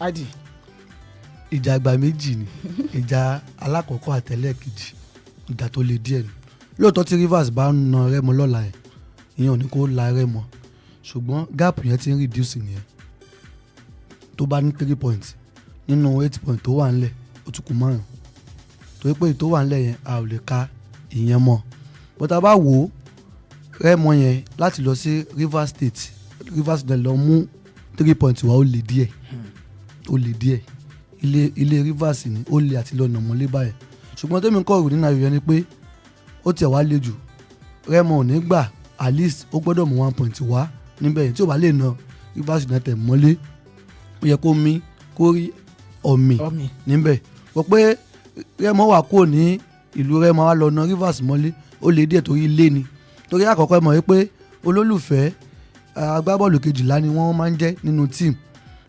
Speaker 1: Adi.
Speaker 9: Ìjà àgbà méjì ni. Ìjà alákọ̀ọ́kọ́ àtẹlẹ́kejì. Ìjà tó le díẹ̀ ni. Lóòótọ́ tí Rivers bá ń na Remo lọ́la ẹ̀, ìyẹn ò ní kó la Remo. Ṣùgbọ́n gap yẹn ti ń reduce nìyẹn. Tó bá ní 3 points nínú 8 points tó wà nílẹ̀, ó tún kù 5. Torí pé tó wà nílẹ̀ yẹn a ò lè ka ìyẹn mọ́. But tá bá wò Remo yẹn láti lọ sí Rivers State, Rivers dẹ̀ lọ mú 3 points wá ó lè díẹ̀. Ó lè díẹ̀. Ilé Rivers ni ó lè àti lọ nà mọ́lé báyẹn. Ṣùgbọ́n tèmi ń kọ́ ìròyìn náà yẹn ni pé ó tiẹ̀ wá le jù. Remo ò ní gbà at least ó gbọ́dọ̀ mú 1 point wá níbẹ̀ yẹn tí ó bá lè na Rivers United mọ́lé. Ó yẹ kó rí ọ̀mì níbẹ̀ wọ́n pé Rẹ́mọ wà kúrò ní ìlú Rẹ́mọ wá lọ na Rivers mọ́lé ó lè díẹ̀ torí ilé ni torí àkọ́kọ́ mọ̀ wípé olólùfẹ́ agbábọ́ọ̀lù kejìlá ni wọ́n máa ń jẹ́ nínú tíìmù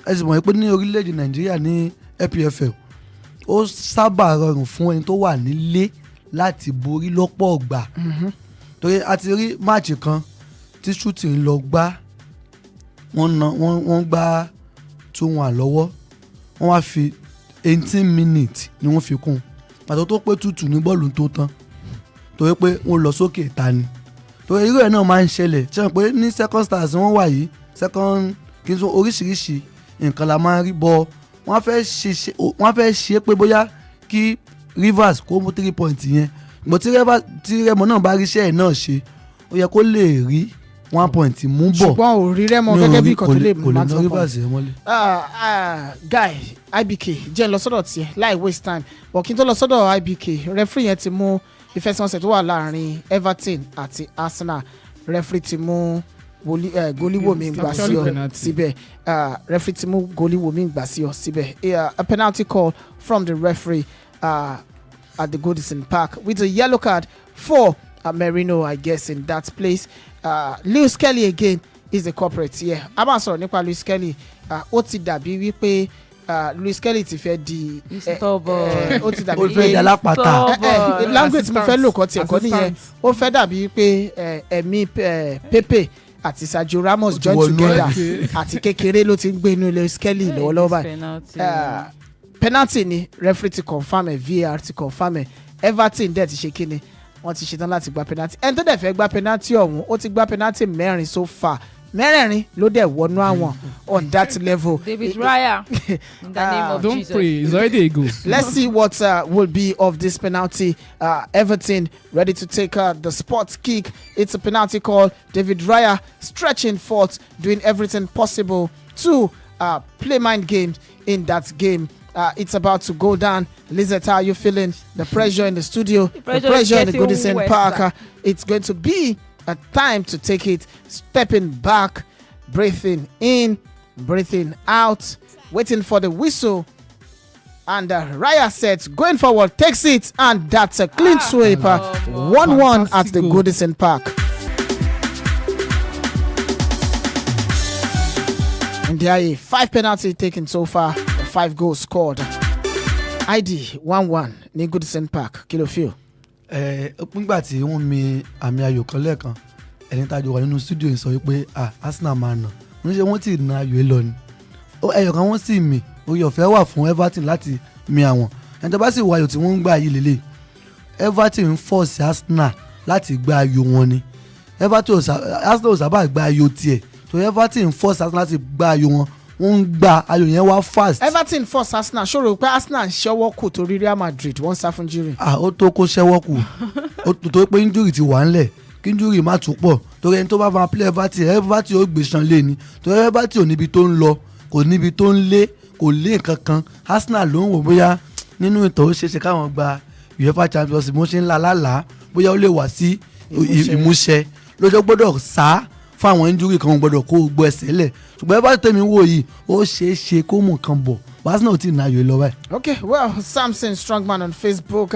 Speaker 9: ẹ sì mọ̀ wípé ní orílẹ̀-èdè Nàìjíríà ní EPFL ó sábà rọrùn fún ẹni tó wà nílé láti borí lọ́pọ̀ ọgbà torí a ti rí máàcì kan tí shooting lọ gbá wọ́n gbá 2-1 lọ́wọ́ wọ́n wá fi 18 minutes ni wọ́n fi kún pàtó tó pé 2-2 ní bọ́ọ̀lù tó tán torí pé wọ́n lọ sókè ìta ni torí irú ẹ̀ náà máa ń ṣẹlẹ̀ ṣe pé ní second stars wọ́n wà yìí second kí n sọ oríṣiríṣi nǹkan la máa ń rí bọ́ wọ́n fẹ́ ṣe pé bóyá kí Rivers kó mú 3 points yẹn gbọ́n tí Rẹ́mọ náà bá ríṣẹ́ ẹ̀ náà ṣe ó yẹ kó lè rí 1 point mú bọ̀
Speaker 1: ṣùgbọ́n ò rí Rẹ́mọ gẹ́gẹ́ bí ìkọ̀ tó lè mú
Speaker 9: máa tó pọ̀.
Speaker 1: Guy IBK jẹ́ lọ sọ́dọ̀ tiẹ̀ láì waste time bọ̀ kí n tó lọ sọ́dọ̀ IBK referee yẹn ti mú ìfẹsẹ̀wọnsẹ̀ tó wà láàrin Everton àti Arsenal referee ti mú goliwomi gbà sí ọ síbẹ̀ referee ti mú goliwomi gbà sí ọ síbẹ̀ a penalty call from the referee at the Goodison Park with a yellow card for Merino, I guess, in that place. Lewis Kelly again is the culprit here. A máa sọ̀rọ̀ nípa Lewis Kelly. Ó ti dàbí wípé Lewis Kelly ti fẹ́ di ó ti dàbí
Speaker 9: pé alápàtà
Speaker 1: language mo fẹ́ lò kọ́ tiẹ̀ kọ́ nìyẹn ó fẹ́ dàbí pé ẹ̀mí Pepe àti Sergio Ramos join together àti kékeré ló ti ń gbé inú Lewis Kelly lọ́wọ́lọ́wọ́ báyìí penalty ni referee ti confirm ẹ̀ VAR ti confirm ẹ̀ Everton dẹ̀ ti ṣe kíni wọ́n ti ṣetán láti gba penalty ẹni tó dẹ̀ fẹ́ gba penalty ọ̀hún ó ti gba penalty 4 so far mẹ́rẹ̀ẹ̀rin ló dẹ̀ wọnú àwọn on that level.
Speaker 10: David Raya in the name of
Speaker 8: don't
Speaker 10: Jesus.
Speaker 8: pray it's already a goal.
Speaker 1: Let's see what will be of this penalty. Everton ready to take the spot kick. It's a penalty call. David Raya stretching forth, doing everything possible to play mind games in that game. It's about to go down. Lizette, how are you feeling? The pressure in the studio, the pressure in the Goodison Park. It's going to be a time to take it. Stepping back, breathing in, breathing out, waiting for the whistle. And Raya sets, going forward, takes it, and that's a clean sweep. 1-1 at the Goodison Park. And there are 5 penalties taken so far, 5 goals scored. ID 1-1 ní Goodison Park. Kí ló feel?
Speaker 9: Nígbà tí wọ́n mi àmì ayò kan lẹ́ẹ̀kan ẹni tá a jọ wà nínú studio yìí sọ wípé Arsenal máa nà wọ́n ṣe wọ́n ti na ayò ẹ lọ ni ẹyọ kan wọ́n sì mì orí ọ̀fẹ́ wà fún Everton láti mi àwọn ẹni tó bá sì wọ ayò tí wọ́n ń gbà yìí lélẹ̀ Everton ń force Arsenal láti gba ayò wọn ni Arsenal ò sábà gba ayò tiẹ̀ so Everton ń force Arsenal láti gba ayò wọn wọ́n ń gba ayò yẹn wá fast.
Speaker 1: Everton force Arsenal ṣòro pé Arsenal ń ṣẹ́wọ́ kù torí Real Madrid wọ́n sá fún injury.
Speaker 9: Ó tó kó ṣẹ́wọ́ kù ó tó pé injury ti wà ńlẹ̀ kí injury má tún pọ̀ torí ẹni tó bá máa play Everton ó gbé san lé ni torí Everton ò níbi tó ń lọ kò níbi tó ń lé kò lé nǹkan kan Arsenal ló ń wò bóyá nínú ìtàn ó ṣeéṣe káwọn gba UEFA Champions League mo ṣe ń la lálàá bóyá ó lè wá sí ìmúṣẹ lọ́jọ́ gbọ́dọ̀ sá fún àwọn injury kan gbọ́dọ̀ kó gbọ́ ẹsẹ̀ lẹ̀ ṣùgbọ́n Everton tẹ̀mí wò yìí ó ṣeéṣe kó mú nǹkan bọ̀ Arsenal ti na ayò lọ báyìí.
Speaker 1: Okay, well, Samson Strongman on Facebook,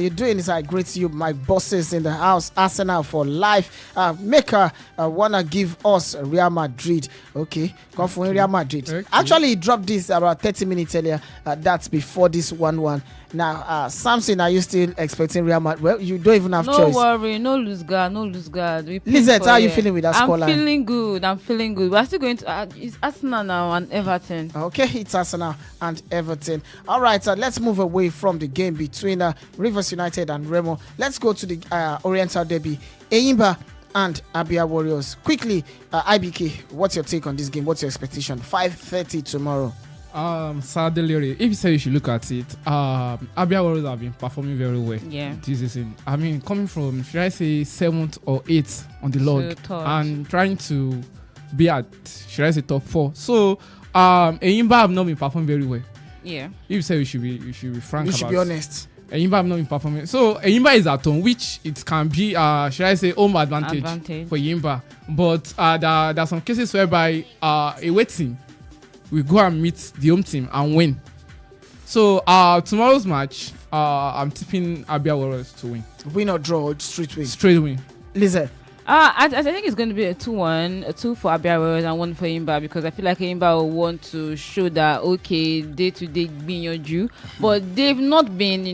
Speaker 1: you're doing this. I greet you, my bosses in the house. Arsenal for life. Maker wanna give us Real Madrid. Okay, come for Real Madrid. Okay. Actually, he dropped this about 30 minutes earlier. That's before this 1-1. Now, Samson, are you still expecting Real Madrid? Well, you don't even have choice.
Speaker 10: No worry, no lose guard.
Speaker 1: Lizette, how are you feeling with that scoreline?
Speaker 10: I'm feeling good. We're still going to. It's Arsenal now and Everton.
Speaker 1: Okay, it's Arsenal and Everton. All right, let's move away from the game between Rivers United and Remo. Let's go to the Oriental Derby. Eyimba and Abia Warriors. Quickly, IBK, what's your take on this game? What's your expectation? 5:30 tomorrow.
Speaker 8: Adelere, if you say you should look at it, Abia Warriors have been performing very well.
Speaker 10: Yeah.
Speaker 8: This season. I mean, coming from, should I say, 7th or 8th on the log and trying to be at, should I say, top 4. So, Eyimba have not been performing very well.
Speaker 10: Yeah.
Speaker 8: If you say you should be frank about it.
Speaker 1: You should be honest.
Speaker 8: Eyimba have not been performing. So, Eyimba is at home, which it can be, should I say, home advantage for Eyimba. But there are some cases whereby a away team we go and meet the home team and win. So tomorrow's match, I'm tipping Abia Warriors to win.
Speaker 1: Win or draw or straight win?
Speaker 8: Straight win.
Speaker 1: Listen.
Speaker 10: I think it's going to be a 2-1, a 2 for Abia Warriors and 1 for Imba, because I feel like Imba will want to show that, okay, day-to-day being your due, but they've not been,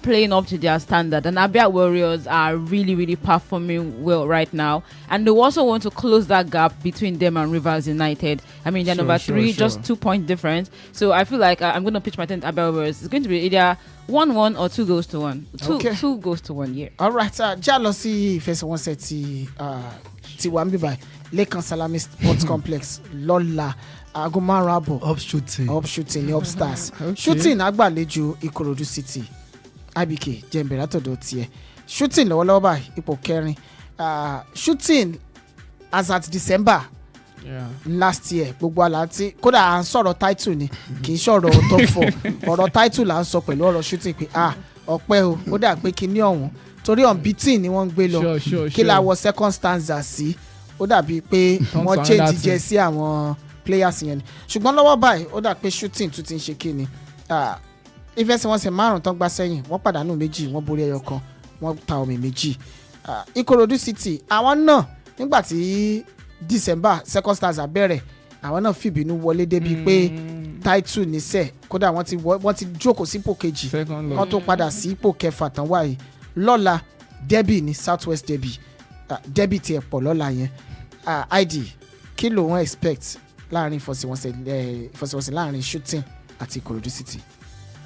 Speaker 10: playing up to their standard, and Abia Warriors are really, really performing well right now, and they also want to close that gap between them and Rivers United. I mean, they're number 3, just 2 point difference. So I feel like I'm going to pitch my tent Abia Warriors. It's going to be either 1-1 or 2-1. 2 goes to 1, yeah.
Speaker 1: All right, Jalosi ìfẹsẹ̀wọnsẹ̀ ti wà níbí báyìí Lẹ́kan Salami Sports Complex lọ́la aago 5 àbọ̀. Up shooting ní Upstars. Shooting agbàlejò Ìkòròdú City. IBK jẹ́nbẹ̀rẹ̀ àtọ̀dọ̀ tiẹ̀. Shooting lọ́wọ́lọ́wọ́ báyìí ipò 4. Shooting as at December last year gbogbo àlàntí kódà à ń sọ̀rọ̀ title ni kì í sọ̀rọ̀ top 4 ọ̀rọ̀ title là ń sọ pẹ̀lú ọ̀rọ̀ Shooting pé ọpẹ́ o ó dà pé kíní ọ̀hún torí unbeaten ni wọ́n ń gbé lọ kí la wọ second stanza sí ó dàbí pé wọ́n change jẹ sí àwọn players yẹn ni ṣùgbọ́n lọ́wọ́ báyìí ó dà pé Shooting tún ti ń ṣe kíni ìfẹsẹ̀wọnsẹ̀ 5 tán gbá sẹ́yìn wọ́n pàdánù 2 wọ́n borí ẹyọ kan wọ́n ta omi 2. Ìkòròdú City àwọn náà nígbà tí December second stanza bẹ̀rẹ̀ àwọn náà fìbínú wọlé débi pé title níṣẹ́ kódà wọ́n ti jókòó sí ipò kejì kan tó padà sí ipò kẹfà tán wáyé lọ́la derby ní South West derby tiẹ̀ pọ̀ lọ́la yẹn ID kí ló wọ́n expect láàrin ìfọsẹ̀wọnsẹ̀ láàrin Shooting àti Ìkòròdú City.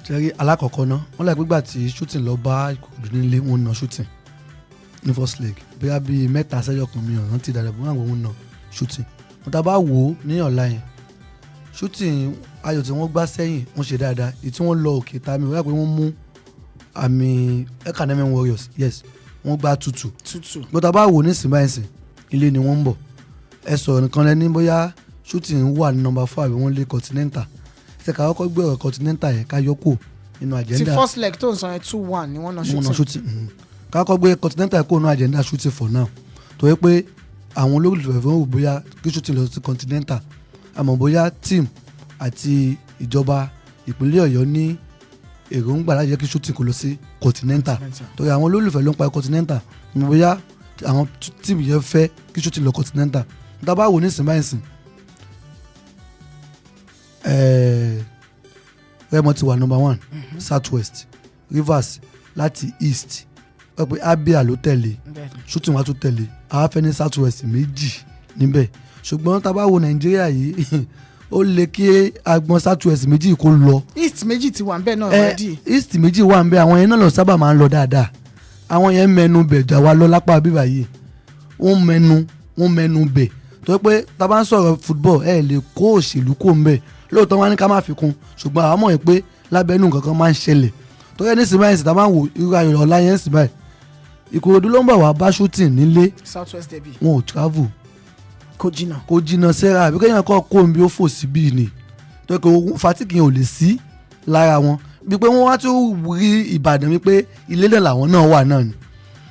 Speaker 9: Ṣẹ́rí alákọ̀ọ́kọ́ náà wọ́n láì gbígbà tí Shooting lọ bá Ìkòròdú nílé wọn na Shooting ní first leg bóyá bíi 3 sẹ́yọ̀ kan mi ọ̀ràn ti dàdà bóyá àwọn òun na Shooting wọ́n ta bá wò ó ní ọ̀la yẹn Shooting ayò tí wọ́n gbá sẹ́yìn wọ́n ṣe dáadáa èyí tí wọ́n lọ òkè ta mi wọ́n yà pé wọ́n mú àmì Academy Warriors yes wọ́n gbá 2-2 wọ́n ta bá wò ní ìsìnbáyìísìn ilé ni wọ́n ń bọ̀ ẹ sọ̀rọ̀ nìkan lẹ́ni bóyá Shooting wà ní number 5 wọ́n lé Continental ṣe ká kọ́kọ́ gbé ọ̀rọ̀ Continental yẹn ká yọkù nínú agenda.
Speaker 1: ti first leg tó ń sọ yẹn 2-1 ni wọ́n na Shooting.
Speaker 9: Ká kọ́kọ́ gbé Continental kó nínú agenda Shooting for now tó yẹ pé àwọn olólùfẹ́ fún bóyá kí Shooting lọ sí Continental àmọ́ bóyá team àti ìjọba ìpínlẹ̀ Ọ̀yọ́ ní èròǹgbà láti jẹ́ kí Shooting kó lọ sí Continental torí àwọn olólùfẹ́ ló ń pa Continental bóyá àwọn team yẹn fẹ́ kí Shooting lọ Continental tá bá wò ní ìsìn Remo ti wà number 1 South West Rivers láti East wọ́n pe Abia ló tẹ̀lé Shooting wá tún tẹ̀lé àáfẹ́ ní South West 2 níbẹ̀ ṣùgbọ́n tá bá wo Nàìjíríà yìí ó lè kí agbọn South West 2 kó lọ.
Speaker 1: East 2 ti wà ń bẹ̀ náà already.
Speaker 9: East 2 wà ń bẹ̀ àwọn yẹn náà lọ sábà máa ń lọ dáadáa àwọn yẹn mẹ́nu bẹ̀ jà wá lọ lápá bíbá yìí wọ́n mẹ́nu bẹ̀ tó pé tá bá ń sọ̀rọ̀ football lè kó òṣèlú kó ń bẹ̀ lóòótọ́ wọn ní ká má fi kún ṣùgbọ́n àwọn mọ̀ pé lábẹ́nú nǹkan kan máa ń ṣẹlẹ̀ tó yẹ ní sinmi tá máa ń wo irú ayọ̀ ọ̀la yẹn sì báyìí Ìkòròdú ló ń bọ̀ wá bá Shooting nílé
Speaker 1: South West derby
Speaker 9: wọn ò travel
Speaker 1: kò jìnnà
Speaker 9: sẹ́ra àbí kéèyàn kọ́ kó omi ó fò sí bíi ni tó yẹ kó fatigue yẹn ò lè sí lára wọn bí pé wọ́n wá tún rí Ìbàdàn wípé ilé náà làwọn náà wà náà ni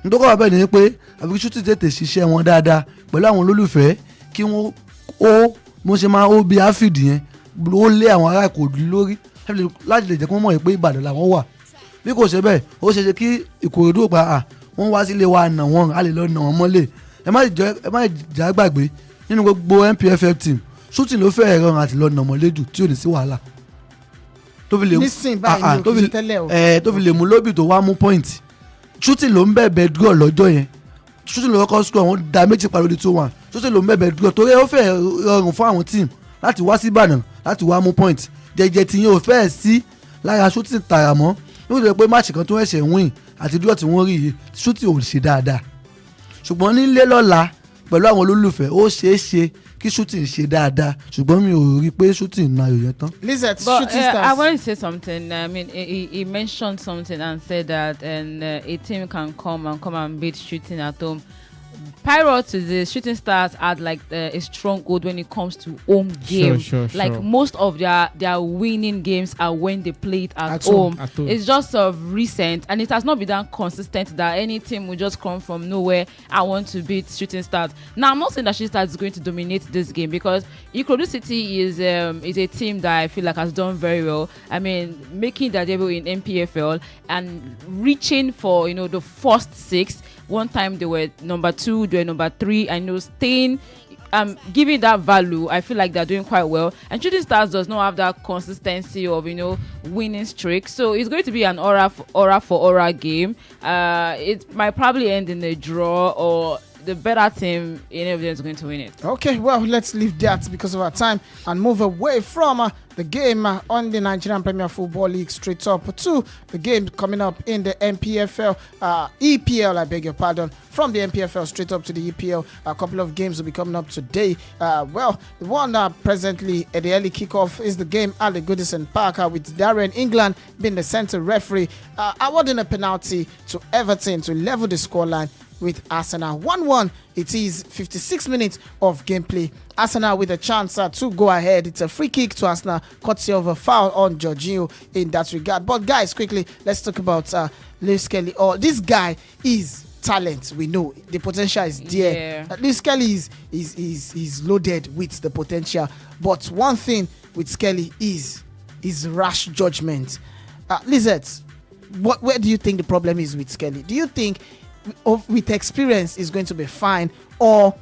Speaker 9: nítorí wà bẹ́ẹ̀ ni pé àbí Shooting tètè ṣiṣẹ́ wọn dáadáa pẹ̀lú àwọn olólùfẹ́ kí wọ́n mo ṣe máa ó bí áfíìd yẹn ó lé àwọn ará Ìkòròdú lórí láti lè jẹ́ kí wọ́n mọ̀ pé Ìbàdàn làwọn wà bí kò ṣe bẹ́ẹ̀ ó ṣe kí Ìkòròdú pa wọ́n wá sílé wa nà wọ́n a lè lọ nà wọ́n mọ́lẹ̀ ẹ má jà gbàgbé nínú gbogbo NPFL team Shooting ló fẹ́ rọrùn àti lọ nà mọ́lẹ̀ jù tí ò ní sí wàhálà tó fi lè mú lóbì tó wá mú point Shooting ló ń bẹ̀bẹ̀ draw lọ́jọ́ yẹn Shooting ló kọ́kọ́ score àwọn da méjì parí 2-1 Shooting ló ń bẹ̀bẹ̀ draw torí ó fẹ́ rọrùn fún àwọn team láti wá sí Ìbàdàn láti wá mú point jẹjẹ tí yẹn ò fẹ́ sí lára Shooting tààrà mọ́ nítorí pé máàcì kan tó ẹ̀ṣẹ̀ win àti dúró tí wọ́n rí yìí Shooting ò ṣe dáadáa ṣùgbọ́n nílé lọ́la pẹ̀lú àwọn olólùfẹ́ ó ṣeé ṣe kí Shooting ṣe dáadáa ṣùgbọ́n mi ò rí pé Shooting na ayò yẹn tán.
Speaker 1: Lizette, Shooting Stars.
Speaker 10: I want to say something. I mean, he mentioned something and said that a team can come and beat Shooting at home. prior to the Shooting Stars had like a strong hold when it comes to home game. Like most of their winning games are when they play it at home. It's just recent, and it has not been that consistent that any team will just come from nowhere. I want to beat Shooting Stars. Now I'm not saying that Shooting Stars is going to dominate this game, because Ikorodu City is a team that I feel like has done very well. I mean, making their debut in NPFL and reaching for the first 6. One time they were number 2, they were number 3, and staying, giving that value. I feel like they're doing quite well. And Shooting Stars does not have that consistency of winning streak, so it's going to be an aura for aura game. It might probably end in a draw, or the better team in everything is going to win it. Okay, well, let's leave that because of our time and move away from the game on the Nigerian Premier Football League straight up to the game coming up in the NPFL, EPL, I beg your pardon, from the NPFL straight up to the EPL. A couple of games will be coming up today. Well, the one presently at the early kickoff is the game at the Goodison Park with Darren England being the centre referee, awarding a penalty to Everton to level the scoreline with Arsenal. 1-1. It is 56 minutes of gameplay. Arsenal with a chance to go ahead. It's a free kick to Arsenal, courtesy of a foul on Jorginho in that regard. But guys, quickly, let's talk about Lewis Kelly. This guy is talent. We know the potential is there. Lewis Kelly is loaded with the potential. But one thing with Kelly is rash judgment. Lizette, where do you think the problem is with Kelly? Do you think with experience is going to be fine, or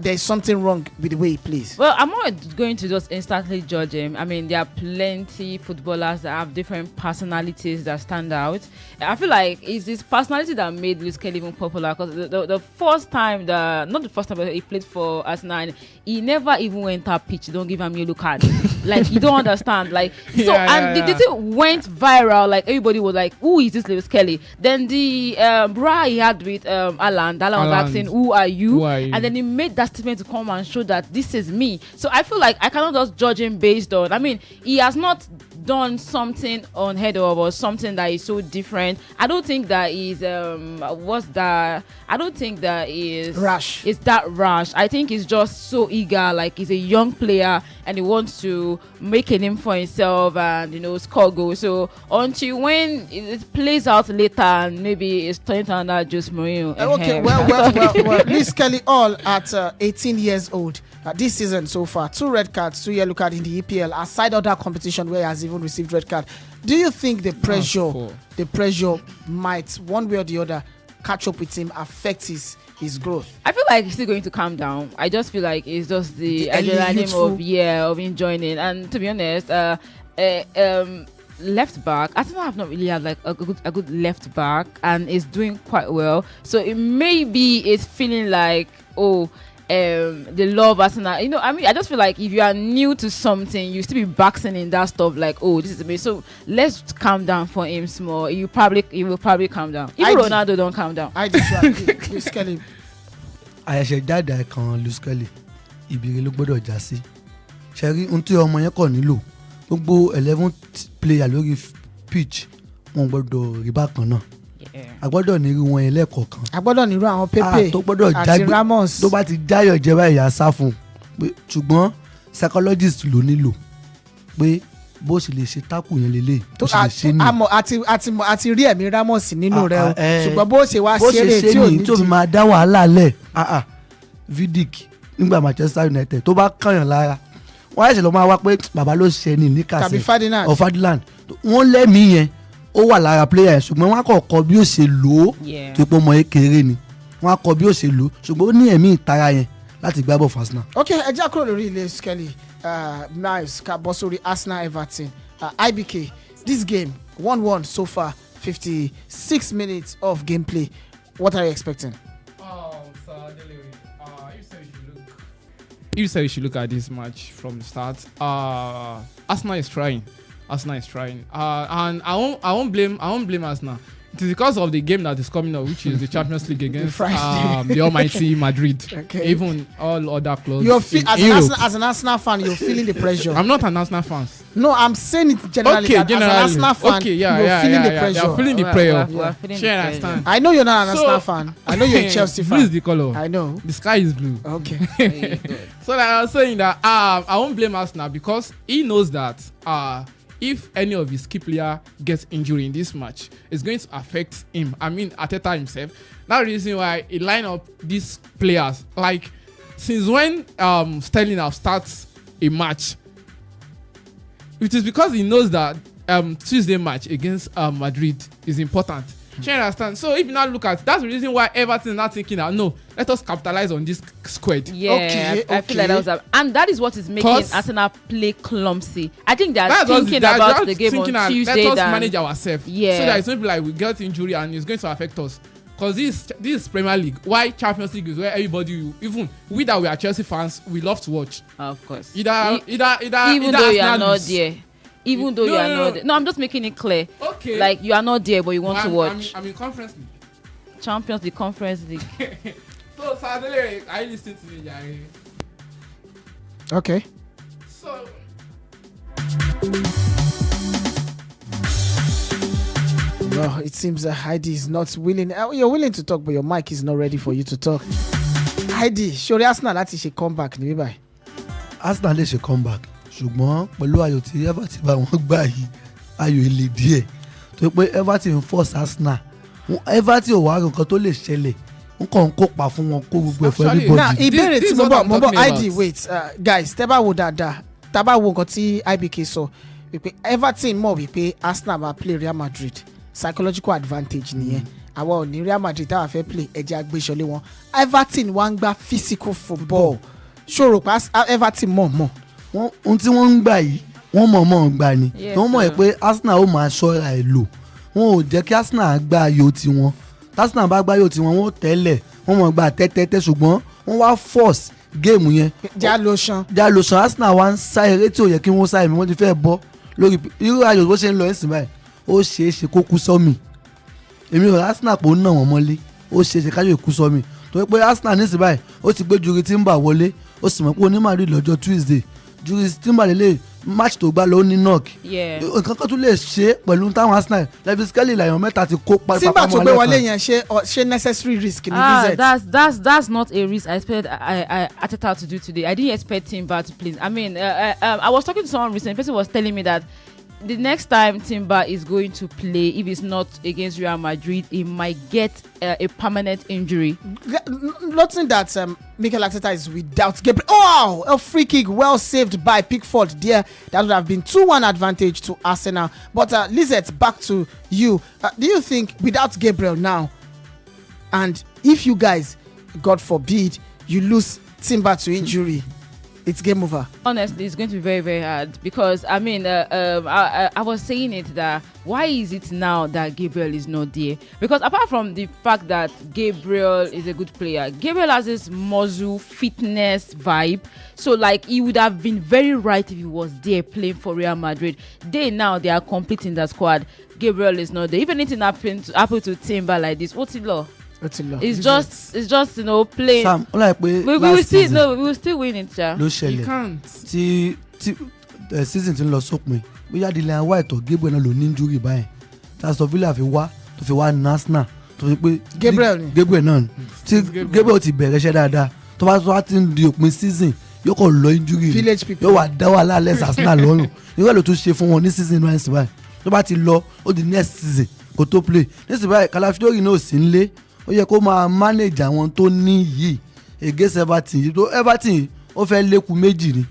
Speaker 10: there's something wrong with the way he plays? Well, I'm not going to just instantly judge him. I mean, there are plenty footballers that have different personalities that stand out. I feel like it's this personality that made Lewis Kelly even popular, because the first time, not the first time, but he played for Arsenal, he never even went up pitch. Don't give him a yellow card. Like, you don't understand. Like, the thing went viral. Like, everybody was like, who is this Lewis Kelly? Then the bra he had with Alan was asking, who are you? And then he made that statement to come and show that this is me. So I feel like I cannot just judge him based on, I mean, he has not done something unheard of or something that is so different. I don't think that is I don't think that is rash. It's that rash. I think he's just so eager, like he's a young player and he wants to make a name for himself and score goals. So until when it plays out later and maybe it's turned under Jose Mourinho. Okay, well, Lewis Kelly all at 18 years old. This season so far, 2 red cards, 2 yellow cards in the EPL, aside of that competition where he has even received red card. Do you think the pressure might, one way or the other, catch up with him, affect his growth? I feel like he's still going to calm down. I just feel like it's just the adrenaline of enjoying it. And to be honest, left back, Arsenal have not really had like a good left back, and is doing quite well. So it maybe is feeling like, the love Arsenal. I mean, I just feel like if you are new to something, you still be boxing in that stuff like, this is me. So let's calm down for him small. He will probably calm down. Even Ronaldo don't calm down. I just Lewis Kelly.
Speaker 9: Àyẹ̀ṣẹ̀ jáde kan Lewis Kelly ìbéèrè ló gbọ́dọ̀ já sí. Ṣé rí ohun tí ọmọ yẹn kàn nílò, gbogbo 11 player lórí pitch wọn gbọ́dọ̀ rí bákan náà. A gbọ́dọ̀ nírú wọn yẹn lẹ́ẹ̀kọ̀ọ̀kan. A gbọ́dọ̀ nírú àwọn Pepe àti Ramos. Tó bá ti jáyọ̀ jẹ́ báyìí yà sá fún un. Ṣùgbọ́n psychologist ló nílò pé bó ṣe lè ṣe tákù yẹn lélẹ̀ bó ṣe lè ṣe ní. àti rí ẹ̀mí Ramos nínú rẹ̀ o, ṣùgbọ́n bó ṣe wá ṣeré tí ò ní tó fi máa dá wàhálà lẹ̀. Vidic nígbà Manchester United tó bá kàyàn lára wọ́n ṣẹ̀ṣẹ̀ lọ́ máa wá pé bàbá ló ṣe ní Newcastle tàbí Ferdinand wọ́n lẹ́mìí yẹn ó wà lára player yẹn, ṣùgbọ́n wọ́n á kọ́ bí ó ṣe lò ó tó pọ̀ mọ́ kékeré ni wọ́n á kọ́ bí ó ṣe lò ó, ṣùgbọ́n ó ní ẹ̀mí ìtara yẹn láti gbá bọ̀ fásánà. Ok, ẹ jẹ́ kúrò lórí Lewis Kelly, nice ká bọ́ sórí Arsenal Everton. IBK, this game 1-1 so far, 56 minutes of gameplay. What are you expecting?
Speaker 8: So Adelere, you said you should look at this match from the start. Arsenal is trying. And I won't blame Arsenal. It is because of the game that is coming up, which is the Champions League against the almighty Madrid. Okay. Even all other clubs. As an Arsenal fan, you're feeling the pressure. I'm not an Arsenal fan.
Speaker 1: No, I'm saying it generally.
Speaker 8: Okay,
Speaker 1: that
Speaker 8: generally.
Speaker 1: As an Arsenal fan,
Speaker 8: Okay, yeah,
Speaker 1: you're feeling the
Speaker 8: yeah.
Speaker 1: pressure.
Speaker 8: You're feeling the
Speaker 10: We're
Speaker 8: prayer.
Speaker 10: feeling
Speaker 8: Sure,
Speaker 10: the
Speaker 8: I
Speaker 10: pressure.
Speaker 8: understand.
Speaker 1: I know you're not an
Speaker 8: So-
Speaker 1: Arsenal fan. I know you're a Chelsea
Speaker 8: Blue is
Speaker 1: fan.
Speaker 8: the color.
Speaker 1: I know.
Speaker 8: The sky is blue.
Speaker 1: Okay.
Speaker 8: So like I was saying that I won't blame Arsenal because he knows that if any of his key player gets injured in this match, it's going to affect him. I mean, Arteta himself. That's the reason why he line up these players. Like since when Sterling have started a match, it is because he knows that Tuesday match against Madrid is important. You understand? So if you now look at that's the reason why Everton is not thinking that no, let us capitalize on this squad.
Speaker 10: Yeah,
Speaker 1: Okay,
Speaker 10: I feel like that was and that is what is making
Speaker 8: 'Cause-
Speaker 10: Arsenal play clumsy. I think they're
Speaker 8: That's what
Speaker 10: thinking
Speaker 8: they're
Speaker 10: about
Speaker 8: just
Speaker 10: the game
Speaker 8: thinking
Speaker 10: on
Speaker 8: that
Speaker 10: Tuesday.
Speaker 8: let us
Speaker 10: than-
Speaker 8: manage ourselves.
Speaker 10: Yeah.
Speaker 8: So that it's not be like we get injury and it's going to affect us. Because this is Premier League. Why Champions League is where everybody, even we that we are Chelsea fans, we love to watch.
Speaker 10: Of course.
Speaker 8: Either
Speaker 10: Even though you are
Speaker 8: Arsenal
Speaker 10: not
Speaker 8: lose.
Speaker 10: there. Even though
Speaker 8: No,
Speaker 10: you are
Speaker 8: no,
Speaker 10: not
Speaker 8: no.
Speaker 10: there. No, I'm just making it clear.
Speaker 8: Okay.
Speaker 10: Like you are not there, but you want to watch.
Speaker 8: I'm in Conference League.
Speaker 10: Champions League, Conference League.
Speaker 8: So Adelere, are you listening to me, Jare?
Speaker 1: Okay.
Speaker 8: So
Speaker 1: Well, it seems Heidi is not willing. You're willing to talk, but your mic is not ready for you to talk. Heidi, ṣorí Arsenal láti ṣe comeback ní bíbáyìí.
Speaker 9: Arsenal lè ṣe comeback ṣùgbọ́n pẹ̀lú ayò tí Everton bá wọn gbà yìí ayò ilé díẹ̀ tó pé Everton force Arsenal Everton ò wá nǹkan tó lè ṣẹlẹ̀ n kàn ń kópa fún wọn kó gbogbo ẹ̀fọ́
Speaker 8: Actually,
Speaker 1: Now,
Speaker 9: everybody.
Speaker 1: ìbéèrè
Speaker 8: this
Speaker 1: tí
Speaker 8: is
Speaker 1: mo
Speaker 8: what
Speaker 1: bọ̀
Speaker 8: I'm
Speaker 1: mo bọ̀
Speaker 8: talking
Speaker 1: Heidi
Speaker 8: about.
Speaker 1: wait guys tẹ́ bá wo dáadáa tá bá wo nǹkan tí IBK sọ wípé Everton mọ̀ wípé Arsenal máa play Real Madrid psychological advantage nìyẹn àwa ò ní Real Madrid táwa fẹ́ play ẹ̀jẹ̀ agbésọlé wọn Everton wá ń gbá physical football ṣòro pa Everton mọ̀
Speaker 9: ohun tí wọ́n ń gbà yìí wọ́n mọ̀ ń gbà ni
Speaker 10: Yes,
Speaker 9: wọ́n mọ̀
Speaker 10: sir.
Speaker 9: pé Arsenal ó máa ṣọ́ra ẹ̀ lò wọn ò jẹ́ kí Arsenal gba ayò tiwọn Arsenal bá gba ayò tiwọn wọ́n tẹ́lẹ̀ wọ́n mọ̀ gba tẹ́tẹ́tẹ́ ṣùgbọ́n wọ́n wá force géèmù yẹn
Speaker 1: já ló ṣan.
Speaker 9: jalo san Arsenal wá ń sá eré tí ò yẹ kí wọ́n sá èmi wọ́n ti fẹ́ bọ́ lórí irú ayò bó ṣe ń lọ ẹ̀sìn báyìí ó ṣeé ṣe kó kú sọ́mì èmi ò Arsenal pò ń nà wọ́n mọ́lé ó ṣeé ṣe káyọ̀ kú sọ́mì torí pé Arsenal nísìnyí báyìí ó ti gbé juri Timber wọlé ó sì mọ̀ pé onímọ̀ àdúrà lọ́jọ́ Tuesday juri Timber lélẹ̀ match tó gbá lọ ó ní knock
Speaker 10: Yeah.
Speaker 9: nǹkan kan tún lè ṣe pẹ̀lú táwọn Arsenal Lewis Kelly làyàn mẹ́ta ti kó
Speaker 1: Timber tó gbé wọlé yẹn ṣe necessary risk ní visit.
Speaker 10: That's not a risk I expected Arteta to do today. I didn't expect Timber to play. I mean, I was talking to someone recently. The person was telling me that the next time Timber is going to play, if it's not against Real Madrid, he might get a permanent injury.
Speaker 1: Nothing that Mikel Arteta is without Gabriel. Oh, a free kick well saved by Pickford there. That would have been 2-1 advantage to Arsenal. But Lizette, back to you. Do you think without Gabriel now, and if you guys, God forbid, you lose Timber to injury, it's game over?
Speaker 10: Honestly, it's going to be very, very hard because I mean, I was saying it that why is it now that Gabriel is not there? Because apart from the fact that Gabriel is a good player, Gabriel has this muscle fitness vibe. So like he would have been very right if he was there playing for Real Madrid. They are completing the squad. Gabriel is not there. If anything happened to Timber like this, what's it law? It's just playing.
Speaker 9: Sam ó láì pé
Speaker 10: we will still win it, ja.
Speaker 9: ló
Speaker 8: You
Speaker 9: ṣẹlẹ̀
Speaker 8: can't.
Speaker 9: tí season ti ń lọ sópin bóyá Dylan White or Gabriel náà ló ní injury báyìí Aston Villa fi wá ní Arsenal tó fi pé
Speaker 1: Gabriel
Speaker 9: náà ni tí Gabriel ti bẹ̀rẹ̀ iṣẹ́ dáadáa tó bá ti ń di òpin season yóò kàn lọ injury
Speaker 1: Village people.
Speaker 9: yóò wá dá wàhálà lẹ́sẹ̀ Arsenal lọ́rùn irú ẹ̀ ló tún ṣe fún wọn ní season náà ẹ̀sìn báyìí tó bá ti lọ ó di next season kó tó play nísìnyí báyìí Calafiori náà ò sí nílé ó yẹ kó máa manage àwọn tó ní yìí against Everton yìí tó Everton yìí ó fẹ́ lékun méjì ni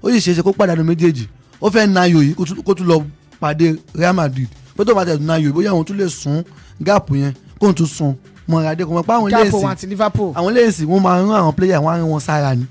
Speaker 9: ó sì ṣeéṣe kó pàdánù méjèèjì ó fẹ́ nayò yìí kó tún lọ pàdé Real Madrid pé tó bá tẹ̀ nayò yìí bóyá àwọn tún lè sún gáàpù yẹn kó tún sun mọ̀ra dé kò mọ̀ pé àwọn
Speaker 1: Gáàpù wọn àti Liverpool.
Speaker 9: wọ́n máa rán àwọn player wọn á rán wọn sára ni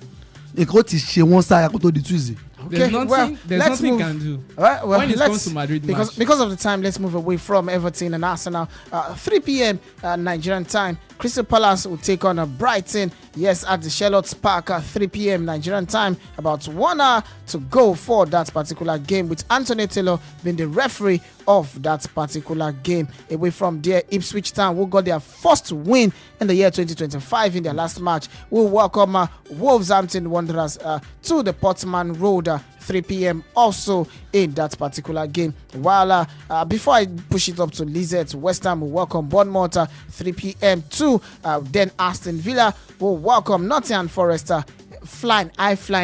Speaker 9: nǹkan ó ti ṣe wọn sára kó tó di Tuesday.
Speaker 8: There's nothing
Speaker 1: let's
Speaker 8: you
Speaker 1: move.
Speaker 8: can do.
Speaker 1: All right, well,
Speaker 8: when it
Speaker 1: let's-
Speaker 8: comes to Madrid match.
Speaker 1: because of the time, let's move away from Everton and Arsenal. 3 p.m. Nigerian time. Crystal Palace will take on Brighton. Yes, at the Charlotte's Park at 3 p.m. Nigerian time. About 1 hour to go for that particular game, with Anthony Taylor being the referee of that particular game. Away from there, Ipswich Town, who got their first win in the year 2025 in their last match, will welcome Wolverhampton Wanderers to the Portman Road 3 p.m. also in that particular game. While before I push it up to Lizette, West Ham will welcome Bournemouth 3 p.m. too. Then Aston Villa will welcome Nottingham Forest. Flying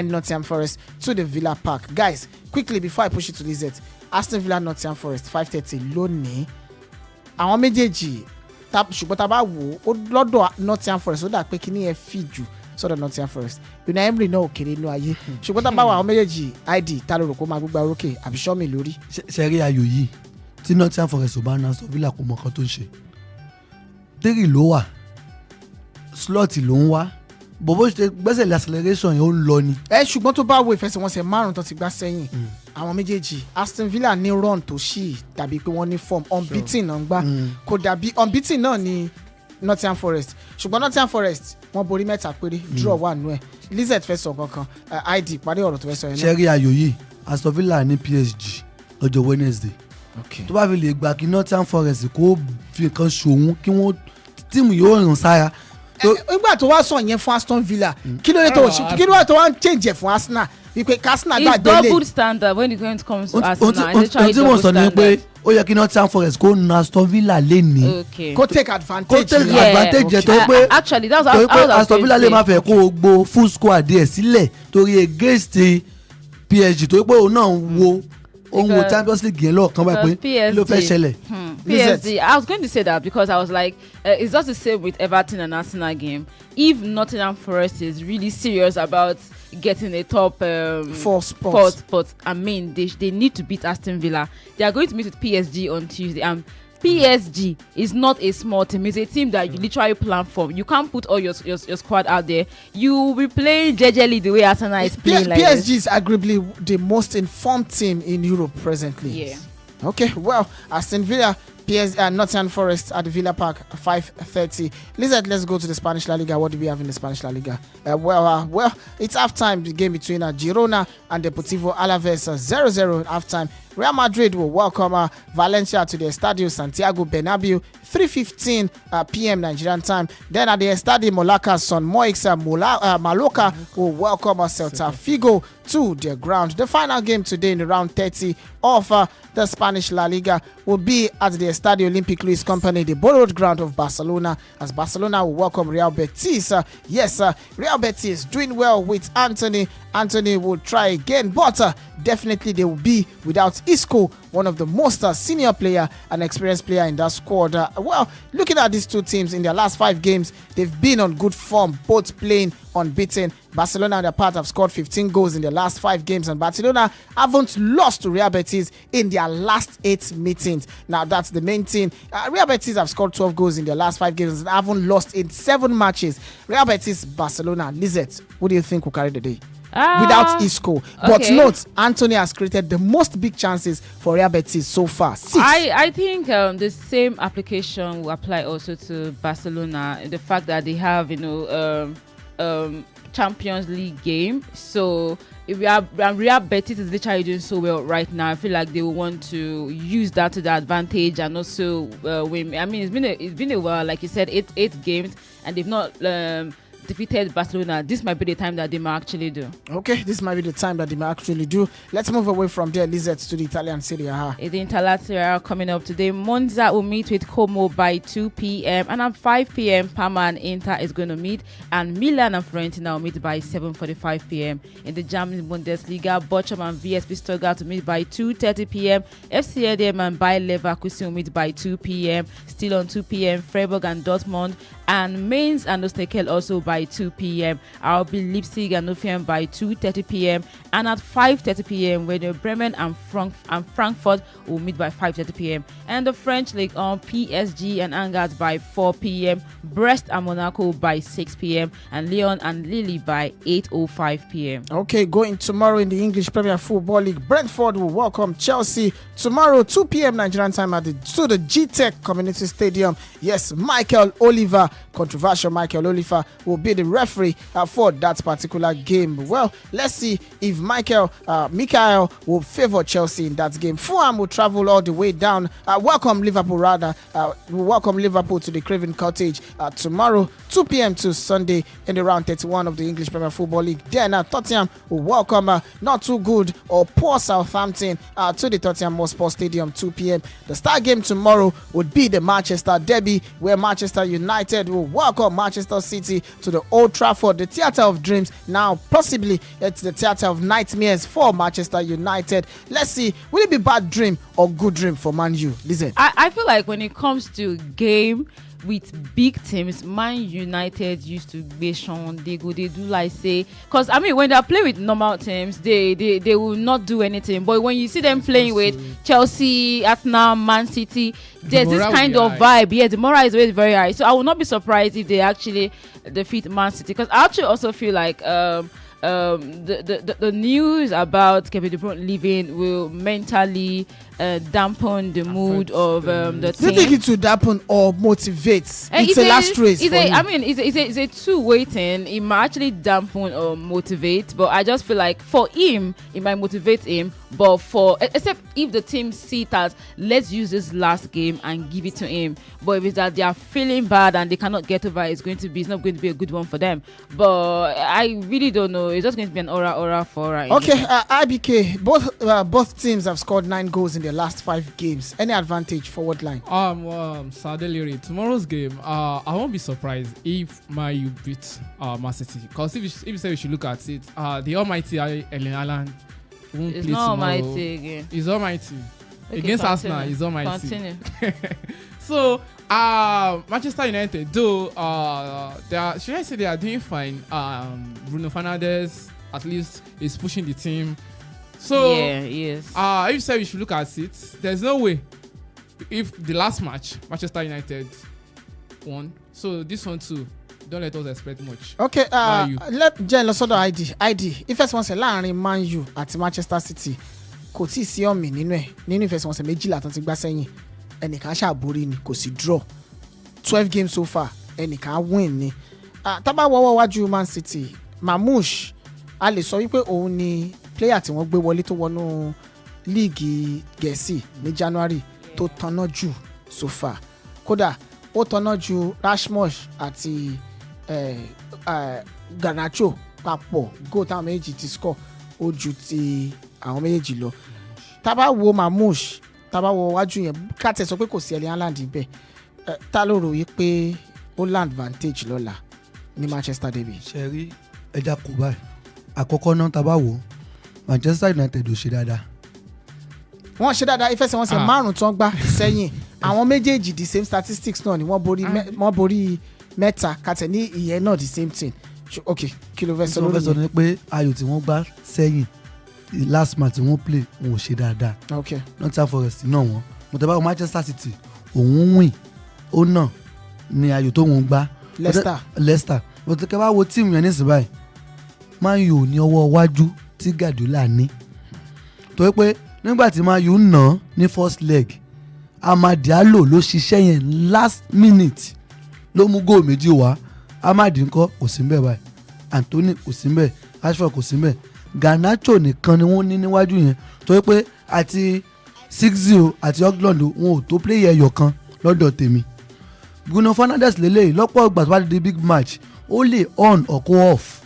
Speaker 1: Nottingham Forest to the Villa Park. Guys, quickly before I push it to Lizette, Aston Villa Nottingham Forest 5:30 lónìí. Àwọn méjèèjì ṣùgbọ́n tá a bá wò ó lọ́dọ̀ Nottingham Forest ó dà pé kíní ẹ fi jù sọ́dọ̀ Nottingham Forest. Unai Emery náà ò kéré inú ayé. Ṣùgbọ́n tá a bá wò àwọn méjèèjì ID ta ló rò kó máa gbégbá orókè àbí Sọ́mi lórí.
Speaker 9: Ṣe rí ayò yìí tí Nottingham Forest ò bá ná Aston Villa kò mọ nǹkan tó ń ṣe. Térì ló wà slot ló ń wá bọ̀bọ̀ ṣe gbẹ́sẹ̀ lé acceleration yẹn ó ń lọ ni.
Speaker 1: Ṣùgbọ́n tó bá wo ìfẹsẹ̀wọnsẹ̀ márùn-ún tó ti gbá sẹ́yìn àwọn méjèèjì Aston Villa ní run tó ṣì tàbí pé wọ́n ní form unbeaten náà ń gbá kò dàbí unbeaten náà ní Nottingham Forest ṣùgbọ́n Nottingham Forest wọ́n borí 3 péré draw wà nù ẹ̀. Lizette fẹ́ sọ kankan ID parí ọ̀rọ̀ tó fẹ́ sọ yẹn náà.
Speaker 9: ṣe rí ayò yìí Aston Villa ní PSG lọ́jọ́ Wednesday tó bá fi lè gbà kí Nottingham Forest kó fi nǹkan ṣòwò kí wọ́n tíìmù yóò rìn sára.
Speaker 1: Nígbà tó wá sọ yẹn fún Aston Villa kí ló dé tó wá ń change ẹ̀ fún Arsenal wípé Arsenal gbàgbé lè.
Speaker 10: it's double standard when it comes to Arsenal.
Speaker 9: ohun tí mo sọ ni pé ó yẹ kí Nottingham Forest kó na Aston Villa lẹ́ni.
Speaker 1: kó take advantage
Speaker 9: yẹ tó pé
Speaker 10: actually that's how
Speaker 9: Aston Villa lè máa fẹ́ kó o gbó full squad díẹ̀ sílẹ̀ torí against PSG tó pé òun náà wo Champions League yẹn lọ́ọ̀kan báyìí pé ló fẹ́ ṣẹlẹ̀.
Speaker 10: PSG, I was going to say that because I was like, it's just the same with Everton and Arsenal game. If Nottingham Forest is really serious about getting a top
Speaker 1: 4 spot,
Speaker 10: I mean, they need to beat Aston Villa. They are going to meet with PSG on Tuesday. PSG is not a small team. It's a team that you literally plan for. You can't put all your squad out there. You will be playing jejely the way Arsenal is playing.
Speaker 1: PSG is arguably the most informed team in Europe presently.
Speaker 10: Yeah.
Speaker 1: Okay, well, Aston Villa, Nottingham Forest at the Villa Park, 5:30. Lizette, let's go to the Spanish La Liga. What do we have in the Spanish La Liga? Well, it's halftime. The game between Girona and Deportivo Alaves, 0-0 halftime. Real Madrid will welcome Valencia to the Estadio Santiago Bernabeu, 3:15 p.m. Nigerian time. Then at the Estadio Mallorca, Son Moix Mallorca will welcome Celta Figo to their ground. The final game today in the round 30 of the Spanish La Liga will be at the Estadio Olympic Luis Company, the borrowed ground of Barcelona, as Barcelona will welcome Real Betis. Real Betis doing well with Anthony. Anthony will try again, but definitely they will be without Isco, one of the most senior player and experienced player in that squad. Looking at these two teams in their last 5 games, they've been on good form, both playing unbeaten. Barcelona on their part have scored 15 goals in their last 5 games, and Barcelona haven't lost to Real Betis in their last 8 meetings. Now that's the main thing. Real Betis have scored 12 goals in their last 5 games and haven't lost in 7 matches. Real Betis, Barcelona. Lizette, what do you think will carry the day? Without Isco. But note, Anthony has created the most big chances for Real Betis so far. 6.
Speaker 10: I think the same application will apply also to Barcelona. The fact that they have, Champions League game. So if Real Betis is literally doing so well right now, I feel like they will want to use that to their advantage and also win. I mean, it's been a while, like you said, 8 games, and they've not defeated Barcelona. This might be the time that they might actually do.
Speaker 1: Okay, this might be the time that they might actually do. Let's move away from there, Lizette, to the Italian Serie A.
Speaker 10: The Italian Serie A coming up today. Monza will meet with Como by 2 p.m. and at 5 p.m. Parma and Inter is going to meet, and Milan and Fiorentina will meet by 7:45 p.m. In the German Bundesliga, Bochum and VSB Stuttgart will meet by 2:30 p.m. FC Edem and Bayer Leverkusen will meet by 2 p.m. Still on 2 p.m. Freiburg and Dortmund, and Mainz and Osnabrück also by 2 p.m. RB Leipzig and Hoffenheim by 2:30 p.m. and at 5:30 p.m. Werder Bremen and Frankfurt will meet by 5:30 p.m. and the French League on PSG and Angers by 4 p.m. Brest and Monaco by 6 p.m. and Lyon and Lille by 8:05 p.m.
Speaker 1: Okay, going tomorrow in the English Premier Football League, Brentford will welcome Chelsea tomorrow 2 p.m. Nigerian time to the G-Tech Community Stadium. Yes, Michael Oliver controversial Michael Oliver will be the referee for that particular game. Well, let's see if Michael will favor Chelsea in that game. Fulham will travel all the way down. Welcome Liverpool to the Craven Cottage tomorrow, 2 p.m. to Sunday in the round 31 of the English Premier Football League. Then Tottenham will welcome not too good or poor Southampton to the Tottenham Hotspur Stadium, 2 p.m. The star game tomorrow would be the Manchester Derby, where Manchester United will welcome Manchester City to the Old Trafford, the theatre of dreams. Now, possibly it's the theatre of nightmares for Manchester United. Let's see, will it be bad dream or good dream for Man U? Listen,
Speaker 10: I feel like when it comes to game with big teams, Man United used to be shown they do like say, because I mean when they play with normal teams they will not do anything, but when you see them playing with Chelsea, Arsenal, Man City, there's this kind of vibe. Yeah, the morale is always very high, so I will not be surprised if they actually defeat Man City, because I actually also feel like the news about Kevin De Bruyne leaving will mentally dampen the mood of the team.
Speaker 1: Do you think it will dampen or motivate? It's a last race.
Speaker 10: It's a two-way thing. It might actually dampen or motivate, but I just feel like for him, it might motivate him. But except if the team see it as, let's use this last game and give it to him. But if it's that they are feeling bad and they cannot get over, it's not going to be a good one for them. But I really don't know. It's just going to be an aura for
Speaker 1: Okay, IBK. Both teams have scored 9 goals in their last 5 games. Any advantage forward line?
Speaker 8: Adelere, tomorrow's game, I won't be surprised if Man U beat Man City. Because if you say we should look at it, the almighty Erling Haaland won't play tomorrow.
Speaker 10: Almighty again.
Speaker 8: He's almighty.
Speaker 10: Okay,
Speaker 8: against
Speaker 10: continue.
Speaker 8: Arsenal, he's almighty.
Speaker 10: Continue.
Speaker 8: So, Manchester United, though, should I say they are doing fine? Bruno Fernandes, at least, is pushing the team. So,
Speaker 10: yes.
Speaker 8: If you say we should look at it, there's no way. If the last match, Manchester United won, so this one too, don't let us expect much.
Speaker 1: Okay, let Jen lọ sọ́dọ̀ ID. Ìfẹsẹ̀wọnsẹ̀ láàrin Man U àti Manchester City kò tí ì sí ọ̀mì nínú ìfẹsẹ̀wọnsẹ̀ 12 tó ti gbá sẹ́yìn. Ẹnìkan ṣàborí ni, kò sí draw. 12 games so far, ẹnìkan win ni. Tá bá wọ́wọ́ wájú Man City, Mamouche, a lè sọ wípé òun ni player tí wọ́n gbé wọlé tó wọnú líìgì Gẹ̀ẹ́sì ní January tó tanná jù so far. Kódà ó tanná ju Rashford àti Garnacho papọ̀, goal táwọn méjì ti score ó ju ti àwọn méjèèjì lọ. Tá bá wo Mamouche, tá bá wo wájú yẹn, ká tẹ̀ sọ pé kò sí Erling Haaland níbẹ̀, ta ló rò yí pé ó land advantage lọ́la ní Manchester derby?
Speaker 9: ṣe rí ẹja kò báyìí àkọ́kọ́ náà tá bá wò Manchester United ò ṣe dáadáa.
Speaker 1: Wọ́n ṣe dáadáa, ìfẹsẹ̀wọnsẹ̀ 5 tó ń gbá sẹ́yìn, àwọn méjèèjì the same statistics náà ni wọ́n borí 3 kàtẹ́ ní ìyẹn náà the same thing. Okay, kí ló fẹ́ sọ lórí
Speaker 9: yẹn? Ni pé ayò tí wọ́n gbá sẹ́yìn last match tí wọ́n play wọn ò ṣe dáadáa.
Speaker 1: Okay.
Speaker 9: Nottingham Forest náà wọ́n mo tẹ́ bá wọ Manchester City òun win ó náà ni ayò tó wọ́n gbá Leicester mo tẹ́ bá wo tíìmù yẹn nísìnyí báyìí Man U ní ọwọ́ iwájú tí Guardiola ní, torí pé nígbà tí Man U nà ní first leg, Amad Diallo ló ṣiṣẹ́ yẹn last minute ló mú góò méjì wá. Amad ńkọ́ kò sí mbẹ̀ báyìí, Anthony kò sí mbẹ̀, Rashford kò sí mbẹ̀, Garnacho nìkan ni wọ́n ní níwájú yẹn, torí pé àti 6-0 àti Ogland wọn ò tó player ẹyọ kan lọ́dọ̀ tèmi. Bruno Fernandes lélẹ́yìí lọ́pọ̀ ìgbà tó bá di big match ó lè on or go off.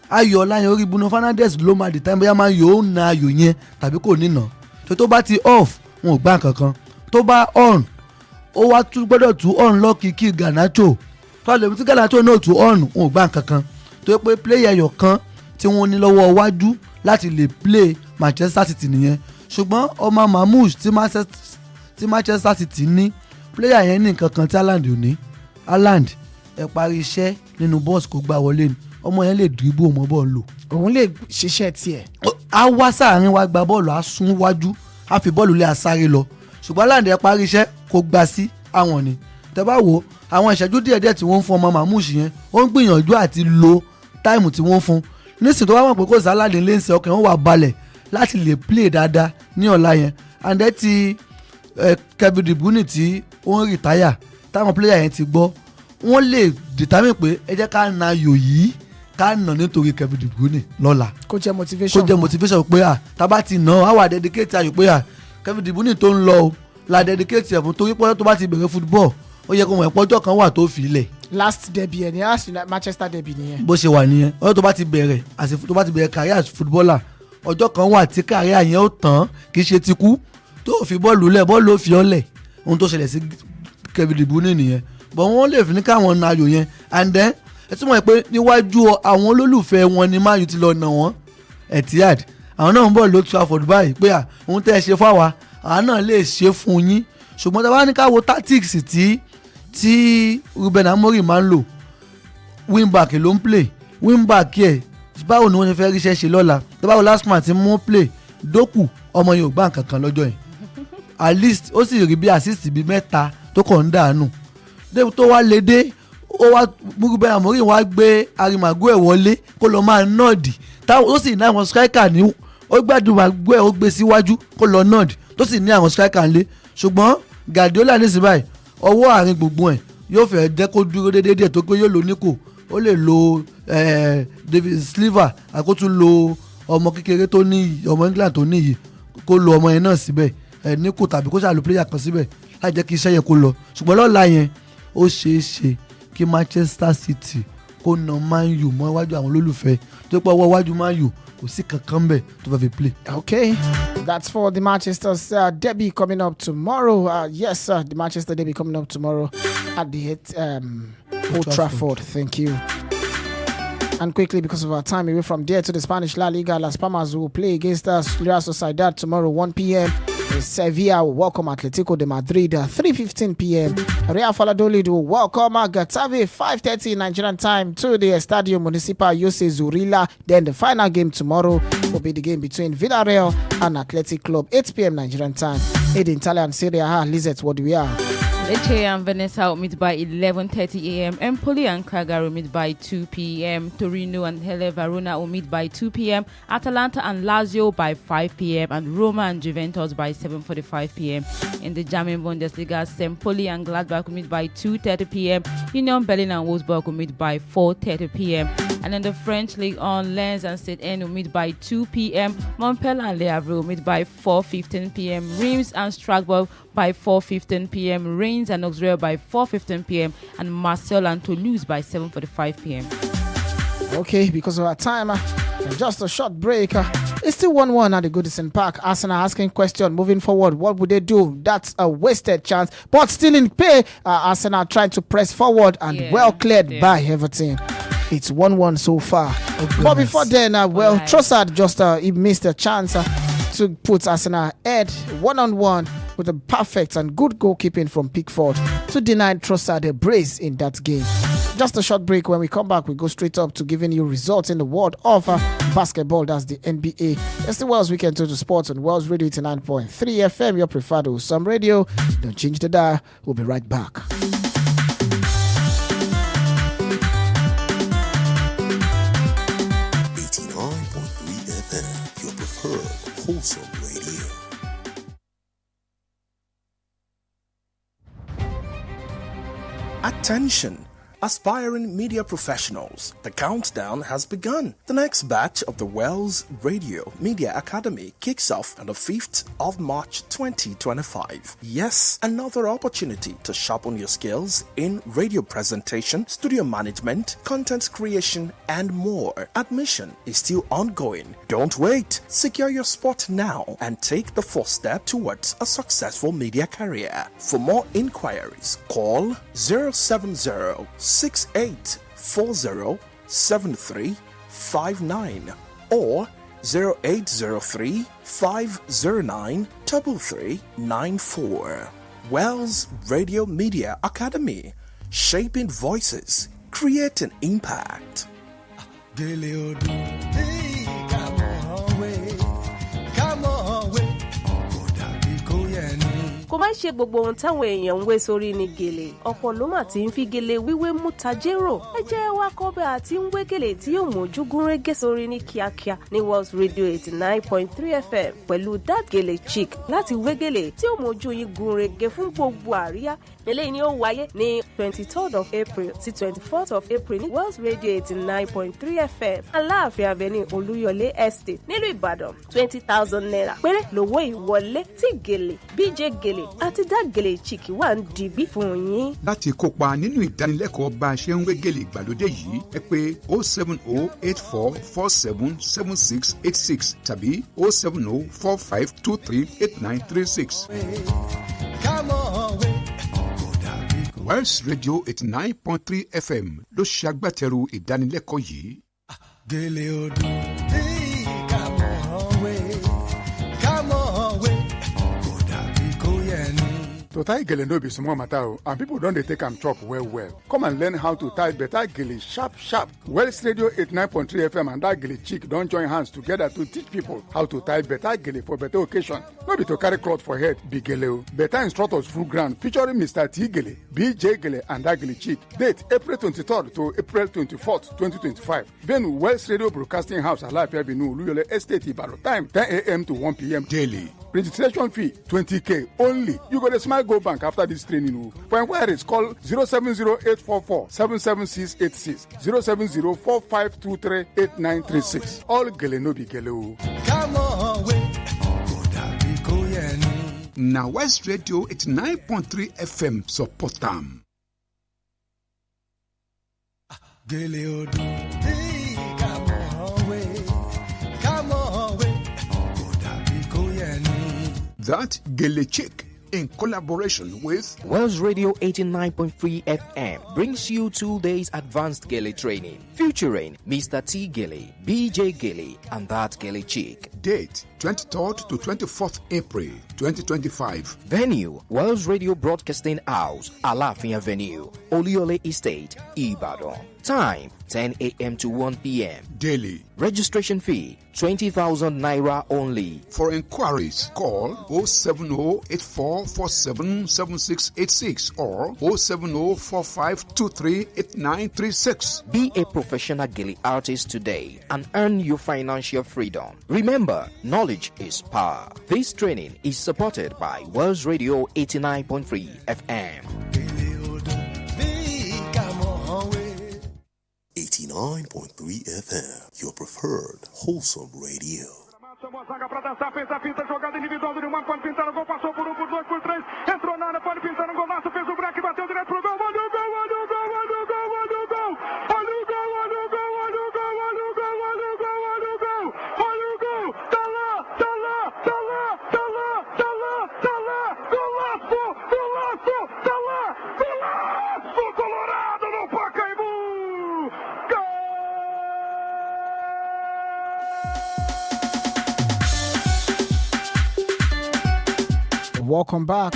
Speaker 9: Ayọ̀ ọ̀la yẹn orí Bruno Fernandes ló máa di time bóyá máa yóò na ayò yẹn tàbí kò ní nà. tó bá ti off wọn ò gbá kankan, tó bá on ó wá tún gbọ́dọ̀ tún on lọ́kìkí Garnacho, tó a lè mú tí Garnacho náà tún on wọn ò gbá kankan, tó yẹ pé player ẹyọ kan tí wọ́n ní lọ́wọ́ iwájú láti lè play Manchester City nìyẹn. Ṣùgbọ́n ọmọ Mamouche tí Manchester City ní player yẹn ní nǹkan kan tí Haaland ò ní. Haaland ẹ parí iṣẹ́ nínú bọ́ọ̀sì kó gbá wọlé ni, ọmọ yẹn lè dribble ọmọ bọ́ọ̀lù lò.
Speaker 1: Òun lè ṣiṣẹ́ tiẹ̀.
Speaker 9: A wá sáàrin wa gba bọ́ọ̀lù, a sún wájú, a fi bọ́ọ̀lù lé asáré lọ. Ṣùgbọ́n Haaland ẹ parí iṣẹ́ kó gbá sí àwọn ni. Tẹ́ bá wo àwọn ìṣẹ́jú díẹ̀díẹ̀ tí wọ́n ń fún ọmọ Mamouche yẹn, ó ń gbìyànjú àti lo táìmù tí wọ́n fún. Nísìnyí tó bá mọ̀ pé kò sí Haaland lé ń sẹ́ ọkàn wọn wà balẹ̀ láti lè play dáadáa ní ọ̀la yẹn. And then ti Kevin De Bruyne tí ó ń rìtáyà táwọn player yẹn ti gbọ́, wọ́n lè determine pé ẹ jẹ́ ká na ayò yìí ká nà nítorí Kevin De Bruyne lọ́la.
Speaker 1: kó jẹ́
Speaker 9: motivation pé tábà ti nà á wà dedicate ayò pé Kevin De Bruyne tó ń lọ o la dedicate ẹ̀ fún torí pé tó bá ti bẹ̀rẹ̀ football ó yẹ kó mọ̀ ẹ̀pọ́jọ́ kan wà tó fi ilẹ̀.
Speaker 1: last derby ẹ̀ ní Manchester derby nìyẹn.
Speaker 9: bó ṣe wà nìyẹn ọjọ́ tó bá ti bẹ̀rẹ̀ career as footballer ọjọ́ kan wà tí career yẹn ó tán kì í ṣe ti kú tó fi bọ́ọ̀lù lẹ̀ bọ́ọ̀lù ó fi ọ́ lẹ̀ ohun tó ṣẹlẹ̀ sí Kevin De Bruyne nìyẹn but wọ́n lè fi ní káwọn na ayò yẹn and then ẹ tún mọ̀ pé níwájú àwọn olólùfẹ́ wọn ni Man U ti lọ nà wọ́n Etihad àwọn náà ń bọ̀ ló Trafford báyìí pé ohun tẹ́ ẹ ṣe fáwa àwọn náà lè ṣe fún yín ṣùgbọ́n tí a bá ní ká wo tactics tí Ruben Amorim máa ń lò wingback ló ń play wingback ẹ̀ báwo ni wọ́n ṣe fẹ́ ríṣẹ́ ṣe lọ́la tí báwo last man ti mú play Doku ọmọ yẹn ò gbá nǹkan kan lọ́jọ́ yẹn at least ó sì rí bí assist bí 3 tó kàn ń dànù tó wá lè dé ó wá Ruben Amorim wá gbé Arimago ẹ̀ wọlé kó lọ máa nọ́ọ̀dì ó sì ní àwọn striker ní ó gbádùn Mago ẹ̀ ó gbé síwájú kó lọ nọ́ọ̀dì tó sì ní àwọn striker ńlé ṣùgbọ́n Guardiola ní síbáyìí ọwọ́ àárín gbùngbùn ẹ̀ yóò fẹ́ jẹ́ kó dúró déédéé tó pé yóò lo Nico ó lè lo David Silva àkótún lo ọmọ kékeré tó ní ọmọ England tó níyì kó lo ọmọ yẹn náà síbẹ̀ Nico tàbí kó ṣàlù player kan síbẹ̀ láì jẹ́ kí iṣẹ́ yẹn kó lọ ṣùgbọ́n lọ́la yẹn ó ṣeé ṣe kí Manchester City kó na Man U mọ́ iwájú àwọn olólùfẹ́ tó pọ̀ ọwọ́ iwájú Man U kò sí kankan bẹ́ẹ̀ tó fẹ́ fi play.
Speaker 1: Okay, that's for the Manchester derby coming up tomorrow. Yes, the Manchester derby coming up tomorrow at the Old Trafford. Thank you. And quickly, because of our time, away from there to the Spanish La Liga, Las Palmas will play against Real Sociedad tomorrow, 1 p.m. Sevilla will welcome Atletico de Madrid, 3:15 p.m. Real Valladolid will welcome Getafe, 5:30 Nigerian time to the Estadio Municipal Jose Zurilla. Then the final game tomorrow will be the game between Villarreal and Athletic Club, 8 p.m. Nigerian time. In Italian Serie A, Lizette, what do we have?
Speaker 10: Lecce and Venezia will meet by 11:30 a.m. Empoli and Cagliari will meet by 2 p.m. Torino and Hele Verona will meet by 2 p.m. Atalanta and Lazio by 5 p.m. and Roma and Juventus by 7:45 p.m. In the German Bundesliga, Empoli and Gladbach will meet by 2:30 p.m. Union Berlin and Wolfsburg will meet by 4:30 p.m. And in the French League on, Lens and Saint-Étienne will meet by 2 p.m. Montpellier and Le Havre will meet by 4:15 p.m. Reims and Strasbourg by 4:15 p.m. Reims and Auxerre by 4:15 p.m. and Marseille and Toulouse by 7:45 p.m.
Speaker 1: Okay, because of our time, just a short break. It's still 1-1 at the Goodison Park. Arsenal asking question moving forward. What would they do? That's a wasted chance, but still in pay. Arsenal trying to press forward and well cleared by Everton. It's 1-1 so far. But before then, Trossard just he missed a chance to put Arsenal ahead 1-on-1 with a perfect and good goalkeeping from Pickford to deny Trossard a brace in that game. Just a short break. When we come back, we go straight up to giving you results in the world of basketball. That's the NBA. It's the Wales Weekend Total Sports on Wales Radio 89.3 FM, your preferred Some Radio. Don't change the dial. We'll be right back.
Speaker 3: Wholesome Radio. Attention, aspiring media professionals. The countdown has begun. The next batch of the Wales Radio Media Academy kicks off on the 5th of March 2025. Yes, another opportunity to sharpen your skills in radio presentation, studio management, content creation, and more. Admission is still ongoing. Don't wait. Secure your spot now and take the first step towards a successful media career. For more inquiries, call 070-6840-7359 or 0803-509-3394. Wales Radio Media Academy, shaping voices, creating impact.
Speaker 11: Kò má ṣe gbogbo ohun táwọn èèyàn ń wé sórí ni gèlè ọ̀pọ̀ ló mà ti ń fi gèlè wíwé mú tajérò ẹ jẹ́ wá kọ́ bẹ́ẹ̀ àti ń wé gèlè tí yóò mójú gúnrégé sórí ní kíákíá ní World Radio 89.3 FM pẹ̀lú that gèlè chic láti wé gèlè tí yóò mójú yín gúnrégé fún gbogbo àríyá eléyìí ni ó wáyé ní 23rd of April sí 24th of April ní World Radio 89.3 FM Aláàfin Avenue Olúyọlé Estate nílùú Ìbàdàn 20,000 naira péré lówó ìwọlé tí gèlè BJ gèlè àti that gèlè chic wà ń dìbí fún yín.
Speaker 12: Láti kópa nínú ìdánilẹ́kọ̀ọ́ bá a ṣe ń wé gèlè ìgbàlódé yìí ẹ pè 07084477686 tàbí 07045238936. Wells Radio 89.3 FM ló ṣe agbátẹrù ìdánilẹ́kọ̀ọ́ yìí.
Speaker 6: Gèlè odò come on way, come on way. Kò dàbí kó yẹ ni.
Speaker 7: To tie gele no be small matter, and people don dey take am chop well. Come and learn how to tie better gele sharp. Wells Radio 89.3 FM and that gele chick don join hands together to teach people how to tie better gele for better occasion. No be to carry cloth for head, be gele o. Better instructors full ground featuring Mr. T Gele, BJ Gele and that gele chick. Date April 23rd to April 24th, 2025. Venue Wells Radio Broadcasting House, Aláàfin Avenue, Olúyọlé Estate, Ìbàdàn. Time 10 a.m. to 1 p.m. daily. Registration fee 20k only. You go to Smile Go Bank after this training. For inquiries, call 07084447766, 07045238936. All gele no be gele o.
Speaker 6: Come on, way.
Speaker 12: Now West Radio 89.3 FM support them.
Speaker 6: Gele odo, come on, way. Come on, way.
Speaker 12: That gele chick in collaboration with
Speaker 13: Wells Radio 89.3 FM brings you 2 days advanced gele training featuring Mr. T Gele, BJ Gele, and that gele chick.
Speaker 12: Date 23rd to 24th April 2025.
Speaker 13: Venue Wells Radio Broadcasting House, Aláàfin Avenue, Olúyọlé Estate, Ìbàdàn. Time 10 a.m. to 1 p.m.
Speaker 12: daily.
Speaker 13: Registration fee 20,000 naira only.
Speaker 12: For inquiries, call 07084477686 or 07045238936.
Speaker 13: Be a professional gele artist today and earn your financial freedom. Remember, knowledge is power. This training is supported by Wells Radio 89.3 FM.
Speaker 14: 89.3 FM, your preferred wholesome radio.
Speaker 7: Chamou a zaga pra dançar, fez a finta, jogada individual do Neymar, pode pintar o gol, passou por 1, por 2, por 3, entrou na área, pode pintar um golaço, fez o break, bateu direto pro gol, olha o gol, olha o gol, olha o gol, olha o gol, olha o gol, olha o gol, olha o gol, olha o gol, olha o gol, olha o gol, olha o gol, tá lá, tá lá, tá lá, tá lá, tá lá, tá lá, golaço, golaço, tá lá, golaço, Colorado no Pacaembu, gol!
Speaker 1: Welcome back.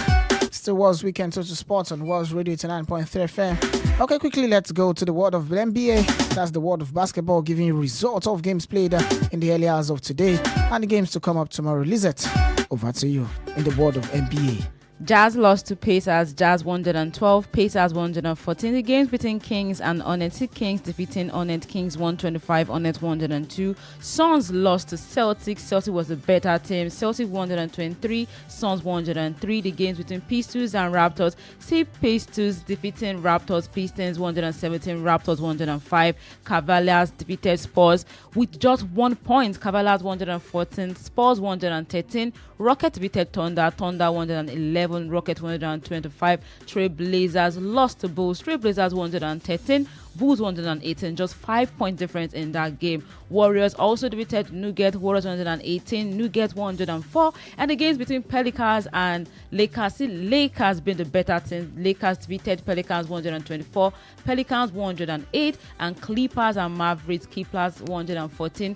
Speaker 1: Still World's Weekend Total Sports on World's Radio 89.3 FM. Okay, quickly let's go to the world of the NBA. That's the world of basketball, giving you results of games played in the early hours of today and the games to come up tomorrow. Lizette, over to you in the world of NBA.
Speaker 10: Jazz lost to Pacers. Jazz 112, Pacers 114. The games between Kings and Hornets. Kings defeating Hornets. Kings 125, Hornets 102. Suns lost to Celtics. Celtics was a better team. Celtics 123, Suns 103. The games between Pistons and Raptors. See Pistons defeating Raptors. Pistons 117, Raptors 105. Cavaliers defeated Spurs with just 1 point. Cavaliers 114, Spurs 113. Rockets defeated Thunder. Thunder 111. Rockets 125. Trailblazers lost to Bulls. Trailblazers 113. Bulls 118. Just 5 point difference in that game. Warriors also defeated Nuggets. Warriors 118. Nuggets 104. And the games between Pelicans and Lakers. See, Lakers being the better team. Lakers defeated Pelicans 124. Pelicans 108. And Clippers and Mavericks. Clippers 114.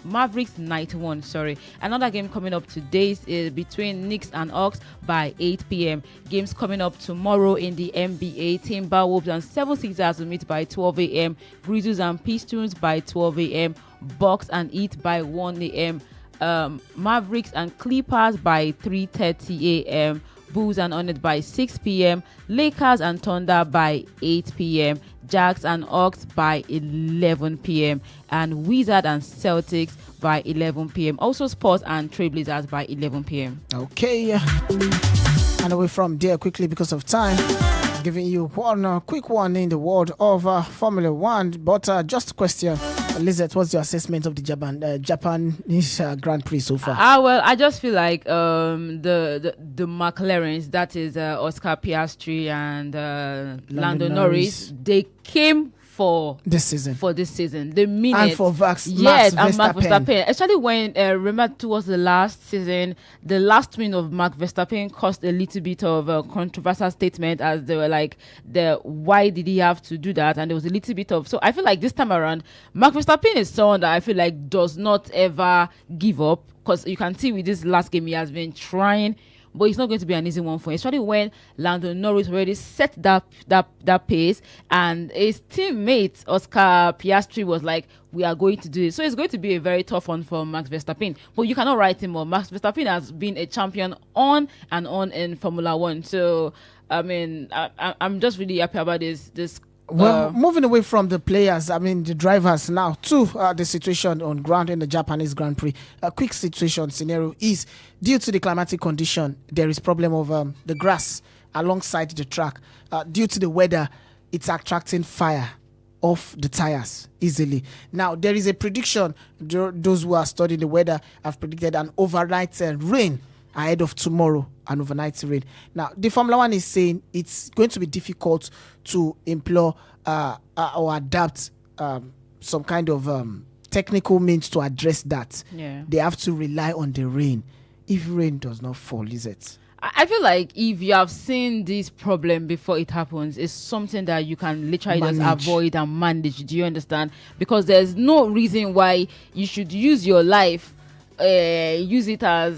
Speaker 10: Mavericks 91, sorry. Another game coming up today is between Knicks and Hawks by 8 p.m. Games coming up tomorrow in the NBA. Timberwolves and 76ers will meet by 12 a.m. Grizzlies and Pistons by 12 a.m. Bucks and Heat by 1 a.m. Mavericks and Clippers by 3:30 a.m. Bulls and Hornets by 6 p.m. Lakers and Thunder by 8 p.m. Jacks and Hawks by 11 p.m. and Wizards and Celtics by 11 p.m. Also Spurs and Trailblazers by 11 p.m.
Speaker 1: Okay. And away from there quickly because of time. Giving you one quick one in the world of Formula One. But just a question, Lizette, what's your assessment of the Japanese Grand Prix so far?
Speaker 10: Well, I just feel like the McLarens, that is Oscar Piastri and Lando Norris, they came for
Speaker 1: this season.
Speaker 10: The minute.
Speaker 1: And for Max
Speaker 10: Verstappen. Especially when, remember towards the last season, the last win of Max Verstappen caused a little bit of a controversial statement, as they were like, why did he have to do that? And there was a little bit of, so I feel like this time around, Max Verstappen is someone that I feel like does not ever give up, because you can see with this last game, he has been trying, but it's not going to be an easy one for him, especially when Lando Norris already set that pace, and his teammate Oscar Piastri was like, we are going to do it. So it's going to be a very tough one for Max Verstappen, but you cannot write him off. Max Verstappen has been a champion on and on in Formula One. So I mean, I'm just really happy about this.
Speaker 1: Well, moving away from the players, I mean the drivers now to the situation on ground in the Japanese Grand Prix. A quick situation scenario is, due to the climatic condition, there is problem of the grass alongside the track. Due to the weather, it's attracting fire off the tires easily. Now, there is a prediction. Those who are studying the weather have predicted an overnight rain ahead of tomorrow, an overnight rain. Now, the Formula One is saying it's going to be difficult to employ or adapt some kind of technical means to address that.
Speaker 10: Yeah.
Speaker 1: They have to rely on the rain. If rain does not fall, is it?
Speaker 10: I feel like if you have seen this problem before it happens, it's something that you can literally just avoid and manage. Do you understand? Because there's no reason why you should use your life, use it as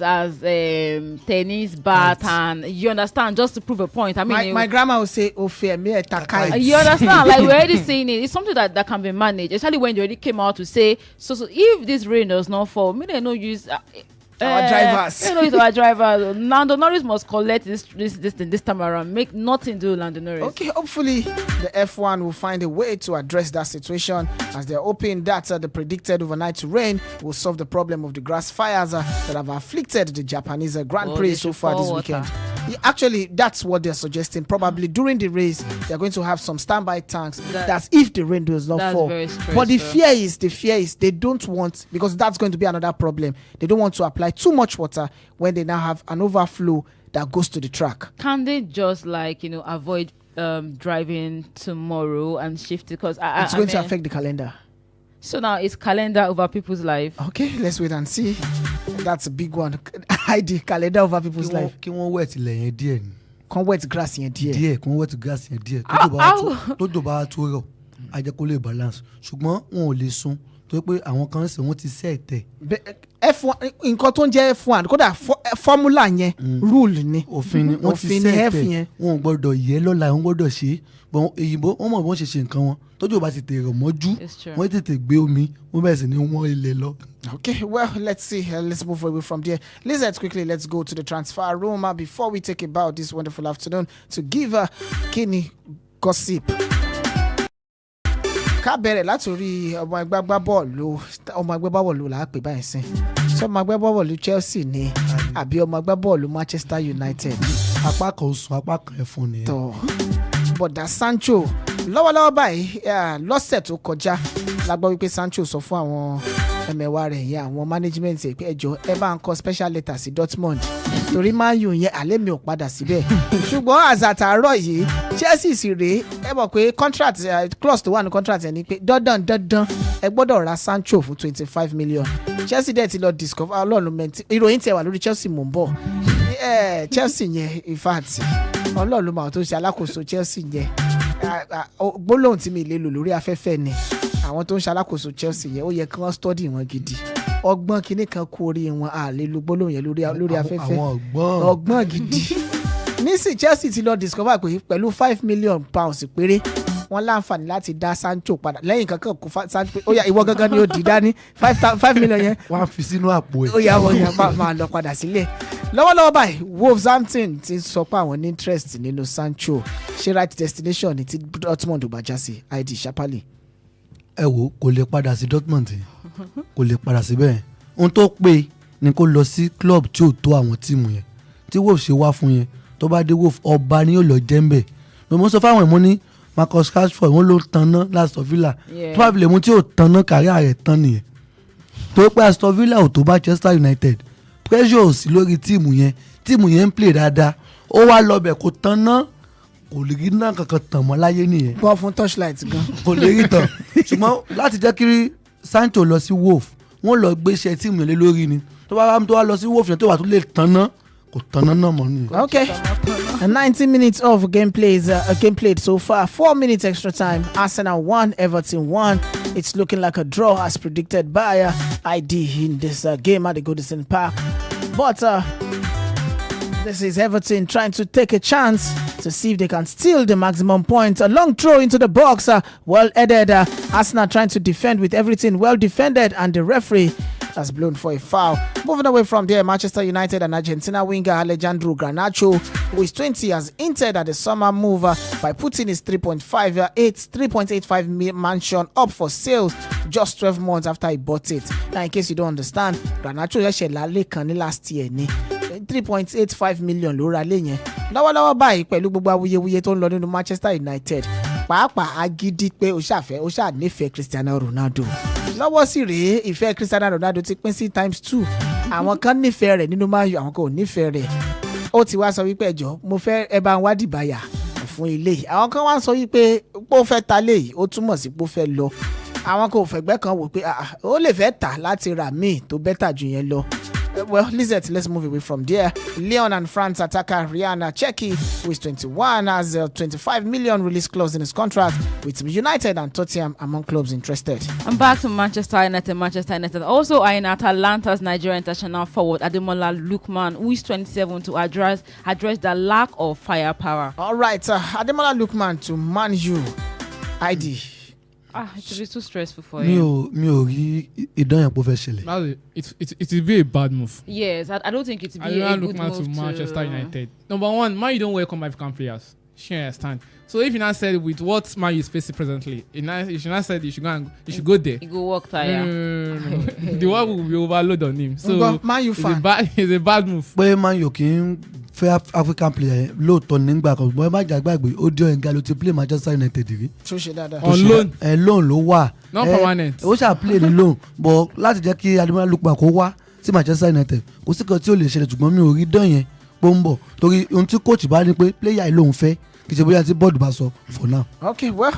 Speaker 10: tennis bat, and you understand, just to prove a point. I mean,
Speaker 1: my grandma would say, "Oh, fair me takai."
Speaker 10: You understand? Like, we're already saying it. It's something that can be managed, especially when they already came out to say, so if this rain does not fall, me they no use.
Speaker 1: Our drivers.
Speaker 10: It's our drivers. Lando Norris must collect this time around. Make nothing do Lando Norris.
Speaker 1: Okay, hopefully the F1 will find a way to address that situation, as they're hoping that the predicted overnight rain will solve the problem of the grass fires that have afflicted the Japanese Grand Prix so far this weekend. Yeah, actually, that's what they're suggesting. Probably during the race, they're going to have some standby tanks. That's if the rain does not fall. But the fear is they don't want, because that's going to be another problem. They don't want to apply too much water when they now have an overflow that goes to the track.
Speaker 10: Can they just avoid driving tomorrow and shift it? Because
Speaker 1: it's going to affect the calendar.
Speaker 10: So now it's calendar over people's life.
Speaker 1: Okay, let's wait and see. That's a big one. ID calendar over people's life.
Speaker 9: Kí wọ́n wet ilẹ̀ yẹn díẹ̀ ni.
Speaker 1: Kán wet grass yẹn díẹ̀.
Speaker 9: Kí wọ́n wet grass yẹn díẹ̀. Tójò bá tó rọ̀, á jẹ́ kó lè balance. Ṣùgbọ́n wọn ò lè sun tó pé àwọn kan ṣe wọ́n ti set ẹ̀.
Speaker 1: F1 nǹkan tó ń jẹ́ F1 kódà formula yẹn rule ni.
Speaker 9: Òfin ni wọ́n ti set ẹ̀. Wọn ò gbọ́dọ̀ yẹ lọ́la, wọ́n gbọ́dọ̀ ṣe. But èyìnbó wọ́n mọ̀ bí wọ́n ṣe nǹkan wọn. Tójò bá ti tèrò mọ́jú, wọ́n tètè gbé omi, wọ́n bẹ̀rẹ̀ sí ní wọ́n ilẹ̀ lọ.
Speaker 1: Okay, well, let's see. Let's move away from there. Lizette, quickly, let's go to the transfer room before we take about this wonderful afternoon to give Kenny gossip. Ká bẹ̀rẹ̀ látòrí ọmọ ẹgbẹ́ bọ́ọ̀lù là á pè báyìí sí. Ṣé ọmọ ẹgbẹ́ bọ́ọ̀lù Chelsea ni àbí ọmọ ẹgbẹ́ bọ́ọ̀lù Manchester United?
Speaker 9: Apá kan sùn, apá kan ẹ̀fọn nìyẹn.
Speaker 1: Tọ́ bọ̀dà Sancho lọ́wọ́lọ́wọ́ báyìí lọ́sẹ̀ tó kọjá la gbọ́ wípé Sancho sọ fún àwọn ẹmẹ̀wà rẹ̀ yẹn, àwọn management ẹ̀ pé ẹjọ́ ẹ bá ń kọ special letter sí Dortmund torí Man U yẹn àlẹ́ mi ò padà síbẹ̀. Ṣùgbọ́n àzàtàárọ̀ yìí Chelsea sì rèé, ẹ mọ̀ pé contract clause tó wà ní contract ẹ̀ ni pé dandan ẹ gbọ́dọ̀ ra Sancho fún 25 million. Chelsea dẹ̀ ti lọ discover ọlọ́run mẹ́ntì ìròyìn tẹ̀ wà lórí Chelsea mò ń bọ̀. Chelsea yẹn in fact ọlọ́run máa tó ṣe alákòóso Chelsea yẹn gbólóhùn tí mi lè lò lórí afẹ́fẹ́ ni àwọn tó ń ṣalákòóso Chelsea yẹn ó yẹ kí wọ́n study wọn gidi. Ọgbọ́n kinní kan kú orí wọn lè lo gbólóhùn yẹn lórí afẹ́fẹ́. Ọgbọ́n gidi. Nísìn Chelsea ti lọ discover pé pẹ̀lú £5 million péré wọ́n láǹfààní láti dá Sancho padà lẹ́yìn kankan kò Sancho pé ó yá ìwọ gangan ni ó dì dání 5 million yẹn.
Speaker 9: wọ́n á fi sínú àpò ẹ̀.
Speaker 1: ó yá máa lọ padà sílẹ̀. lọ́wọ́lọ́wọ́ báyìí Wolverhampton ti sọ pé àwọn ní interest nínú Sancho ṣé right destination ní ti Dortmund ò bá já sí id Sharply.
Speaker 9: ẹ wo kò lè padà sí Dortmund kò lè padà síbẹ̀ ohun tó pé ni kó lọ sí club tí ò tó àwọn tíìmù yẹn tí Wolf ṣe wá fún yẹn tó bá dé Wolf ọba ni yóò lọ jẹ́ ń bẹ̀ mo sọ fáwọn ìmọ̀ ní Marcus Rashford wọn ló tanná Aston Villa tó bá fi lè mú tí ò tanná kárí ààrẹ tán nìyẹn tó pé Aston Villa ò tó Manchester United pressure ò sí lórí tíìmù yẹn ń play dáadáa ó wá lọ́bẹ̀ kó tanná kò lè rí náà kankan tàn mọ́ láyé nìyẹn.
Speaker 1: bọ́ fún torchlight gan.
Speaker 9: kò lè rí tàn ṣùgbọ́n láti jẹ́ kí Sancho lọ sí Wolf wọ́n lọ gbéṣẹ́ tíìmù yẹn lé lórí ni tó wá lọ sí Wolf yẹn tó wà tó lè tanná kò tanná náà mọ́ nìyẹn.
Speaker 1: Okay. 90 minutes of game played so far. 4 minutes extra time. Arsenal 1, Everton 1. It's looking like a draw as predicted by ID in this game at the Goodison Park. But this is Everton trying to take a chance to see if they can steal the maximum point. A long throw into the box. Well headed. Arsenal trying to defend with everything well defended, and the referee has blown for a foul. Moving away from there, Manchester United and Argentina winger Alejandro Garnacho, who is 20, has hinted at the summer move by putting his 3.85 mansion up for sale just 12 months after he bought it. Now, in case you don't understand, Garnacho ṣẹ̀ṣẹ̀ lálẹ́ kan ní last year ní 3.85 million ló ra lé yẹn. Lọ́wọ́lọ́wọ́ báyìí pẹ̀lú gbogbo awuyewuye tó ń lọ nínú Manchester United, pàápàá agídí pé ó ṣáà nífẹ̀ẹ́ Cristiano Ronaldo. Lọ́wọ́ sì rèé ìfẹ́ Cristiano Ronaldo ti pín sí ×2. Àwọn kan nífẹ̀ẹ́ rẹ̀ nínú Man U, àwọn kan ò nífẹ̀ẹ́ rẹ̀. Ó ti wá sọ wípé ẹjọ́ mo fẹ́ ẹ bá ń wá dìbàyà fún ilé. Àwọn kan wá sọ wípé ó fẹ́ ta lé yìí ó túmọ̀ sí pé ó fẹ́ lọ. Àwọn kan ò fẹ́gbẹ́ kan wò pé ó lè fẹ́ tà láti rà míì tó bẹ́tà jù yẹn lọ. Well, let's move away from there. Lyon and France attacker Rihanna Cheki, who is 21, has a 25 million release clause in his contract with United and Tottenham among clubs interested.
Speaker 10: And back to Manchester United. Manchester United also are in Atalanta's Nigerian international forward Ademola Lookman, who is 27, to address the lack of firepower.
Speaker 1: All right, Ademola Lookman to Man U. ID.
Speaker 10: It will be too stressful for you.
Speaker 9: Mi ò rí ìdán yẹn kó fẹ́ ṣẹlẹ̀.
Speaker 8: It will be a bad move.
Speaker 10: Yes, I don't think it will be a good move
Speaker 8: to Manchester United. Number one, Man U don't welcome African players. She understand. So if you now said with what Man U is facing presently, you should not said you should go there.
Speaker 10: You go work tire.
Speaker 8: No. The one will be overload on him. So
Speaker 1: Man U fan.
Speaker 8: It's a bad move.
Speaker 9: Pé Man U kì í fẹ́ African player lóòótọ́ nígbà kan bọ́ ẹ má jàgbàgbé Odio Enga ló ti play Manchester United rí.
Speaker 1: Tó ṣe dáadáa.
Speaker 8: On loan.
Speaker 9: Loan ló wà.
Speaker 8: Non permanent.
Speaker 9: Ó ṣáà play ní loan but láti jẹ́ kí Ademola Lookman kó wá sí Manchester United kò sí kan tí ó lè ṣẹlẹ̀ ṣùgbọ́n mi ò rí dán yẹn pó ń bọ̀ torí ohun tí coach bá ní pé player yìí lòun fẹ́ kì í ṣe bóyá tí board bá sọ for now.
Speaker 1: Okay, well,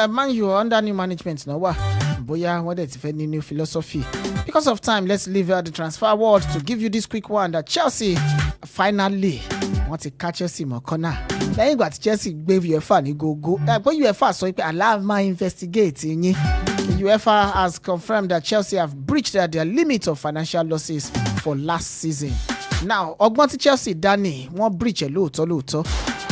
Speaker 1: Man U under new management now. Bóyá wọ́n dẹ̀ ti fẹ́ ní new philosophy. Because of time, let's leave the transfer world to give you this quick one that Chelsea finally wọ́n ti ká Chelsea mọ́ kọ́nà. Lẹ́yìn ìgbà tí Chelsea gbé UEFA ní gógó, ẹ̀gbọ́n UEFA sọ pé allow my investigate yín. UEFA has confirmed that Chelsea have breached their limit of financial losses for last season. Now, ọgbọ́n tí Chelsea dání, wọ́n breach ẹ̀ lóòótọ́.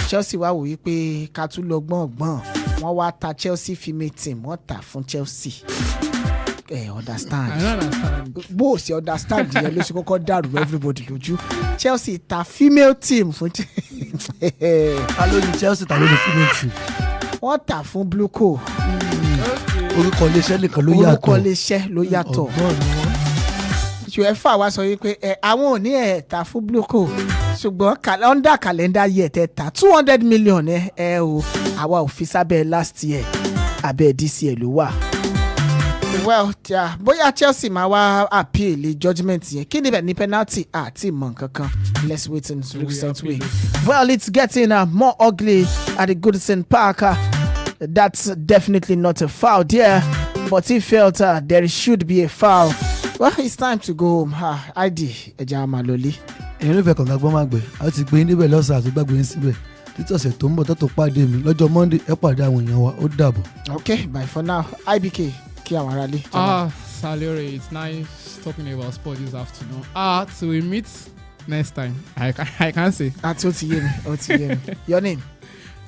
Speaker 1: Chelsea wá wò wípé ká tún lọ gbọ́n wọ́n wá ta Chelsea female team wọ́n tà fún Chelsea. Understand.
Speaker 8: I don't understand.
Speaker 1: Bó o ṣe understand yẹn ló ṣe kọ́kọ́ dàrú everybody lójú. Chelsea ta female team fún.
Speaker 9: Ta ló ní Chelsea ta ló ní female team.
Speaker 1: Wọ́n tà fún Blue Co.
Speaker 9: Orúkọ iléeṣẹ́ nìkan ló yàtọ̀.
Speaker 1: Orúkọ iléeṣẹ́ ló yàtọ̀. UEFA wá sọ wípé àwọn ò ní ta fún Blue Co. Ṣùgbọ́n under calendar year tẹ ta 200 million o àwa ò fi sábẹ́ last year abẹ́ this year ló wà. Well, bóyá Chelsea máa wá appeal judgement yẹn kí níbẹ̀ ní penalty àti ìmọ̀ nǹkankan. Let's wait and recent week. Well, it's getting more ugly at the Goodison Park. That's definitely not a foul there, but he felt there should be a foul. Well, it's time to go home. ID ẹja maloli.
Speaker 9: Èyàn ló fẹ́ kàn gbọ́n máa gbẹ̀ a ti gbé níbẹ̀ lọ́sàn àti gbàgbé yín síbẹ̀ títí ọ̀sẹ̀ tó ń bọ̀ tó pàdé mi lọ́jọ́ Monday ẹ pàdé àwọn èèyàn wa ó dàbọ̀.
Speaker 1: Okay, bye for now. IBK kí àwọn ará lé.
Speaker 8: Salary, it's nice talking about sport this afternoon. Till we meet next time. I can't say.
Speaker 1: Àti ó ti yé mi. Your name?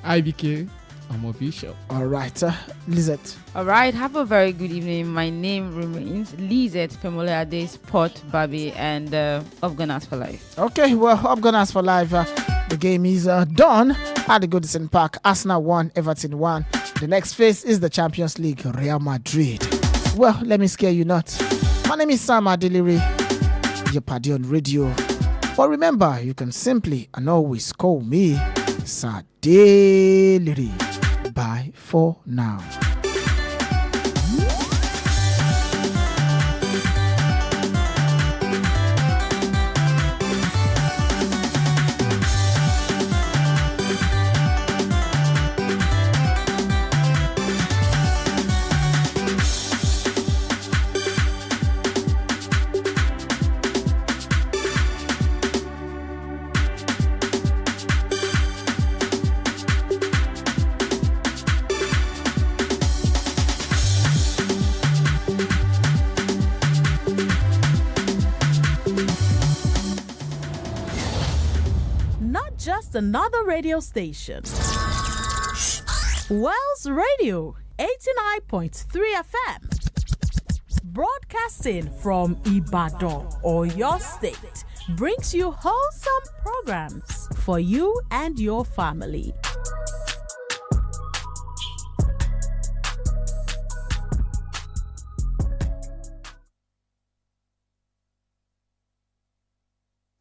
Speaker 8: IBK I'm official.
Speaker 1: All right, Lizette.
Speaker 10: All right, have a very good evening. My name remains Lizette Femole Sport Baby, and Up Gunners for Life.
Speaker 1: Okay, well, Up Gunners for Life. The game is done at the Goodison Park. Arsenal 1, Everton 1. The next phase is the Champions League, Real Madrid. Well, let me scare you not. My name is Sam Adelere, your party on radio. But remember, you can simply and always call me Sadelere. Bye for now.
Speaker 15: Just another radio station. Wells Radio 89.3 FM. Broadcasting from Ibadan or your state brings you wholesome programs for you and your family.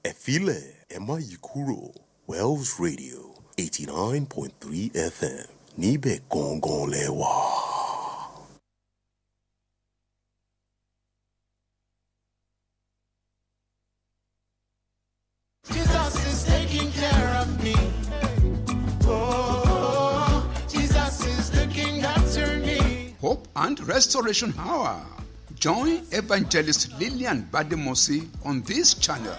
Speaker 14: Efile Emma Yikuro. Wells Radio 89.3 FM. Nibe Gongon Lewa.
Speaker 6: Jesus is taking care of me. Oh, Jesus is looking after me.
Speaker 12: Hope and Restoration Hour. Join Evangelist Lillian Bademosi on this channel,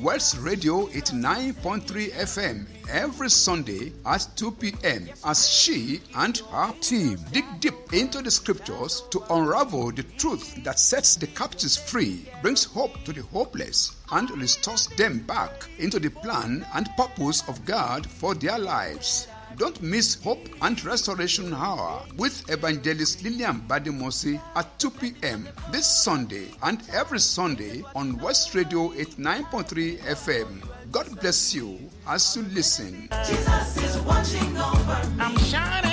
Speaker 12: West Radio 89.3 FM, every Sunday at 2 p.m. as she and her team dig deep into the scriptures to unravel the truth that sets the captives free, brings hope to the hopeless, and restores them back into the plan and purpose of God for their lives. Don't miss Hope and Restoration Hour with Evangelist Lillian Bademosi at 2 p.m. this Sunday and every Sunday on West Radio 89.3 FM. God bless you as you listen.
Speaker 6: Jesus is watching over me. I'm shining.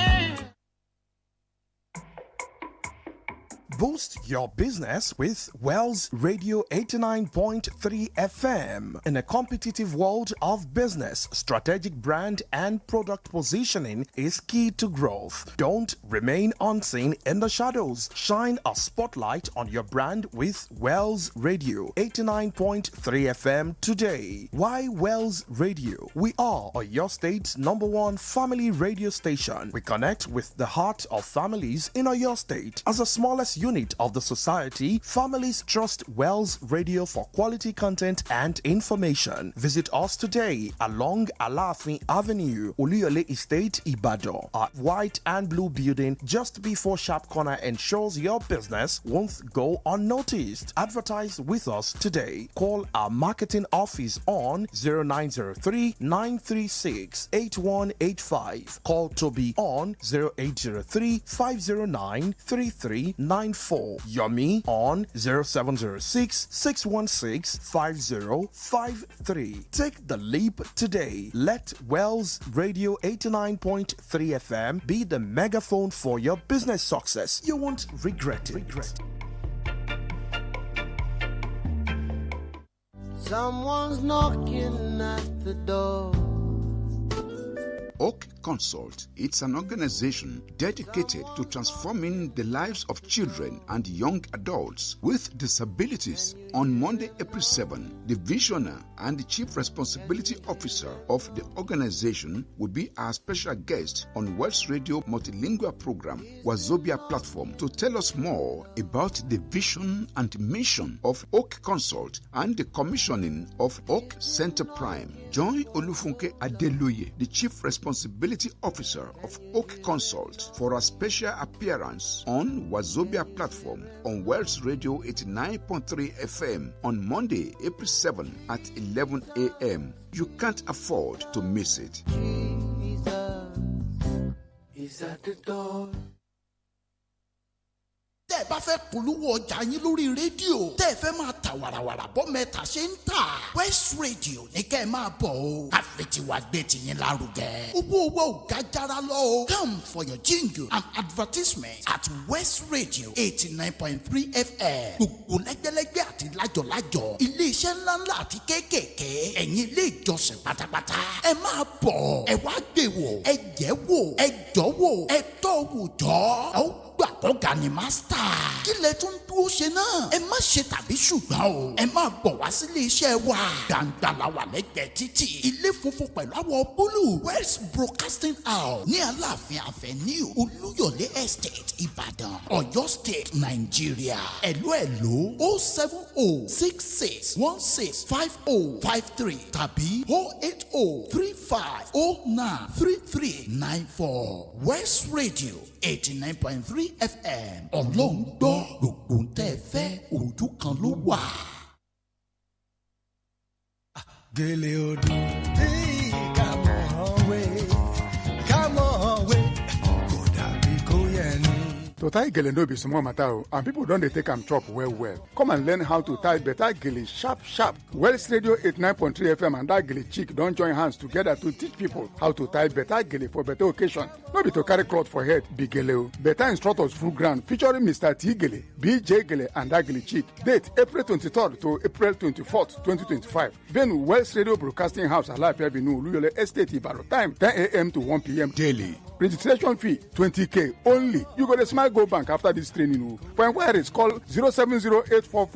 Speaker 3: Boost your business with Wells Radio 89.3 FM. In a competitive world of business, strategic brand and product positioning is key to growth. Don't remain unseen in the shadows. Shine a spotlight on your brand with Wells Radio 89.3 FM today. Why Wells Radio? We are your state's #1 family radio station. We connect with the heart of families in your state. As the smallest unit of the society, families trust Wells Radio for quality content and information. Visit us today along Alafin Avenue, Oluyole Estate, Ibadan. Our white and blue building just before Sharp Corner ensures your business won't go unnoticed. Advertise with us today. Call our marketing office on 0903-936-8185. Call Toby on 0803-509-3394. Yomi on 0706-616-5053. Take the leap today. Let Wells Radio 89.3 FM be the megaphone for your business success. You won't regret it.
Speaker 6: Someone's knocking at the door.
Speaker 12: Oak Consult. It's an organization dedicated to transforming the lives of children and young adults with disabilities. On Monday, April 7, the visionary and the chief responsibility officer of the organization will be our special guest on Welsh Radio multilingual program, Wazobia Platform, to tell us more about the vision and mission of Oak Consult and the commissioning of Oak Center Prime. Join Olufunke Adelere, the chief responsibility officer of Oak Consult, for a special appearance on Wazobia Platform on Welsh Radio 89.3 FM on Monday, April 7 at 11 a.m. You can't afford to miss it.
Speaker 6: Jesus is at the door.
Speaker 16: tẹ́ ẹ bá fẹ́ polówó ọjà yín lórí rédíò tẹ́ ẹ fẹ́ máa ta wàràwàrà bọ́ mẹ́ta ṣe ń tà West Radio ní kẹ́ ẹ máa bọ̀ o àfẹ̀tiwa gbé tiyín lárugẹ. owó owó ò ga jara lọ o come for your jingle and advertisement at West Radio 89.3 FM gbogbo lẹ́gbẹ́lẹ́gbẹ́ àti lájọ̀lájọ̀ iléeṣẹ́ ńláńlá àti kéékèèké ẹ̀yin ilé ìjọsìn pátápátá ẹ máa bọ̀ ẹ wá gbé wò ẹ jẹ́ wò ẹ jọ́ wò ẹ tọ́ wò jọ́ gbà kọ́ga ni mástà. kí lẹ tún dúró ṣe náà. ẹ má ṣe tàbí ṣùgbọ́n o. ẹ máa bọ̀ wá sílé iṣẹ́ wa. gbàǹgbà la wà lẹ́gbẹ̀ẹ́ títì. ilé funfun pẹ̀lú àwọ̀ búlù. West Broadcasting House ní Aláàfin Avenue Olúyọ̀lé Estate Ìbàdàn Ọ̀yọ́ State Nàìjíríà. ẹ̀lú 07066165053 tàbí 08035093394 West Radio 89.3 FM ọlọ́run gbọ́ gbogbo ń tẹ́ ẹ fẹ́ ojú kan ló wà.
Speaker 6: Gèlè ọdún come on way come on way kò dàbí kò yẹ ni.
Speaker 17: To tie gele no be small matter, and people don dey take am chop well well. Come and learn how to tie better gele sharp sharp. Wells Radio 89.3 FM and that gele chick don join hands together to teach people how to tie better gele for better occasion. No be to carry cloth for head, be gele o. Better instructors full ground featuring Mr. T Gele, BJ Gele and that gele chick. Date April 23rd to April 24th, 2025. Venue Wells Radio Broadcasting House, Alaafin Avenue, Olúyọ̀lé Estate, Ìbàdàn. Time 10 a.m. to 1 p.m. daily. Registration fee 20k only. You go to Smile Go Bank after this training. For inquiries, call 070844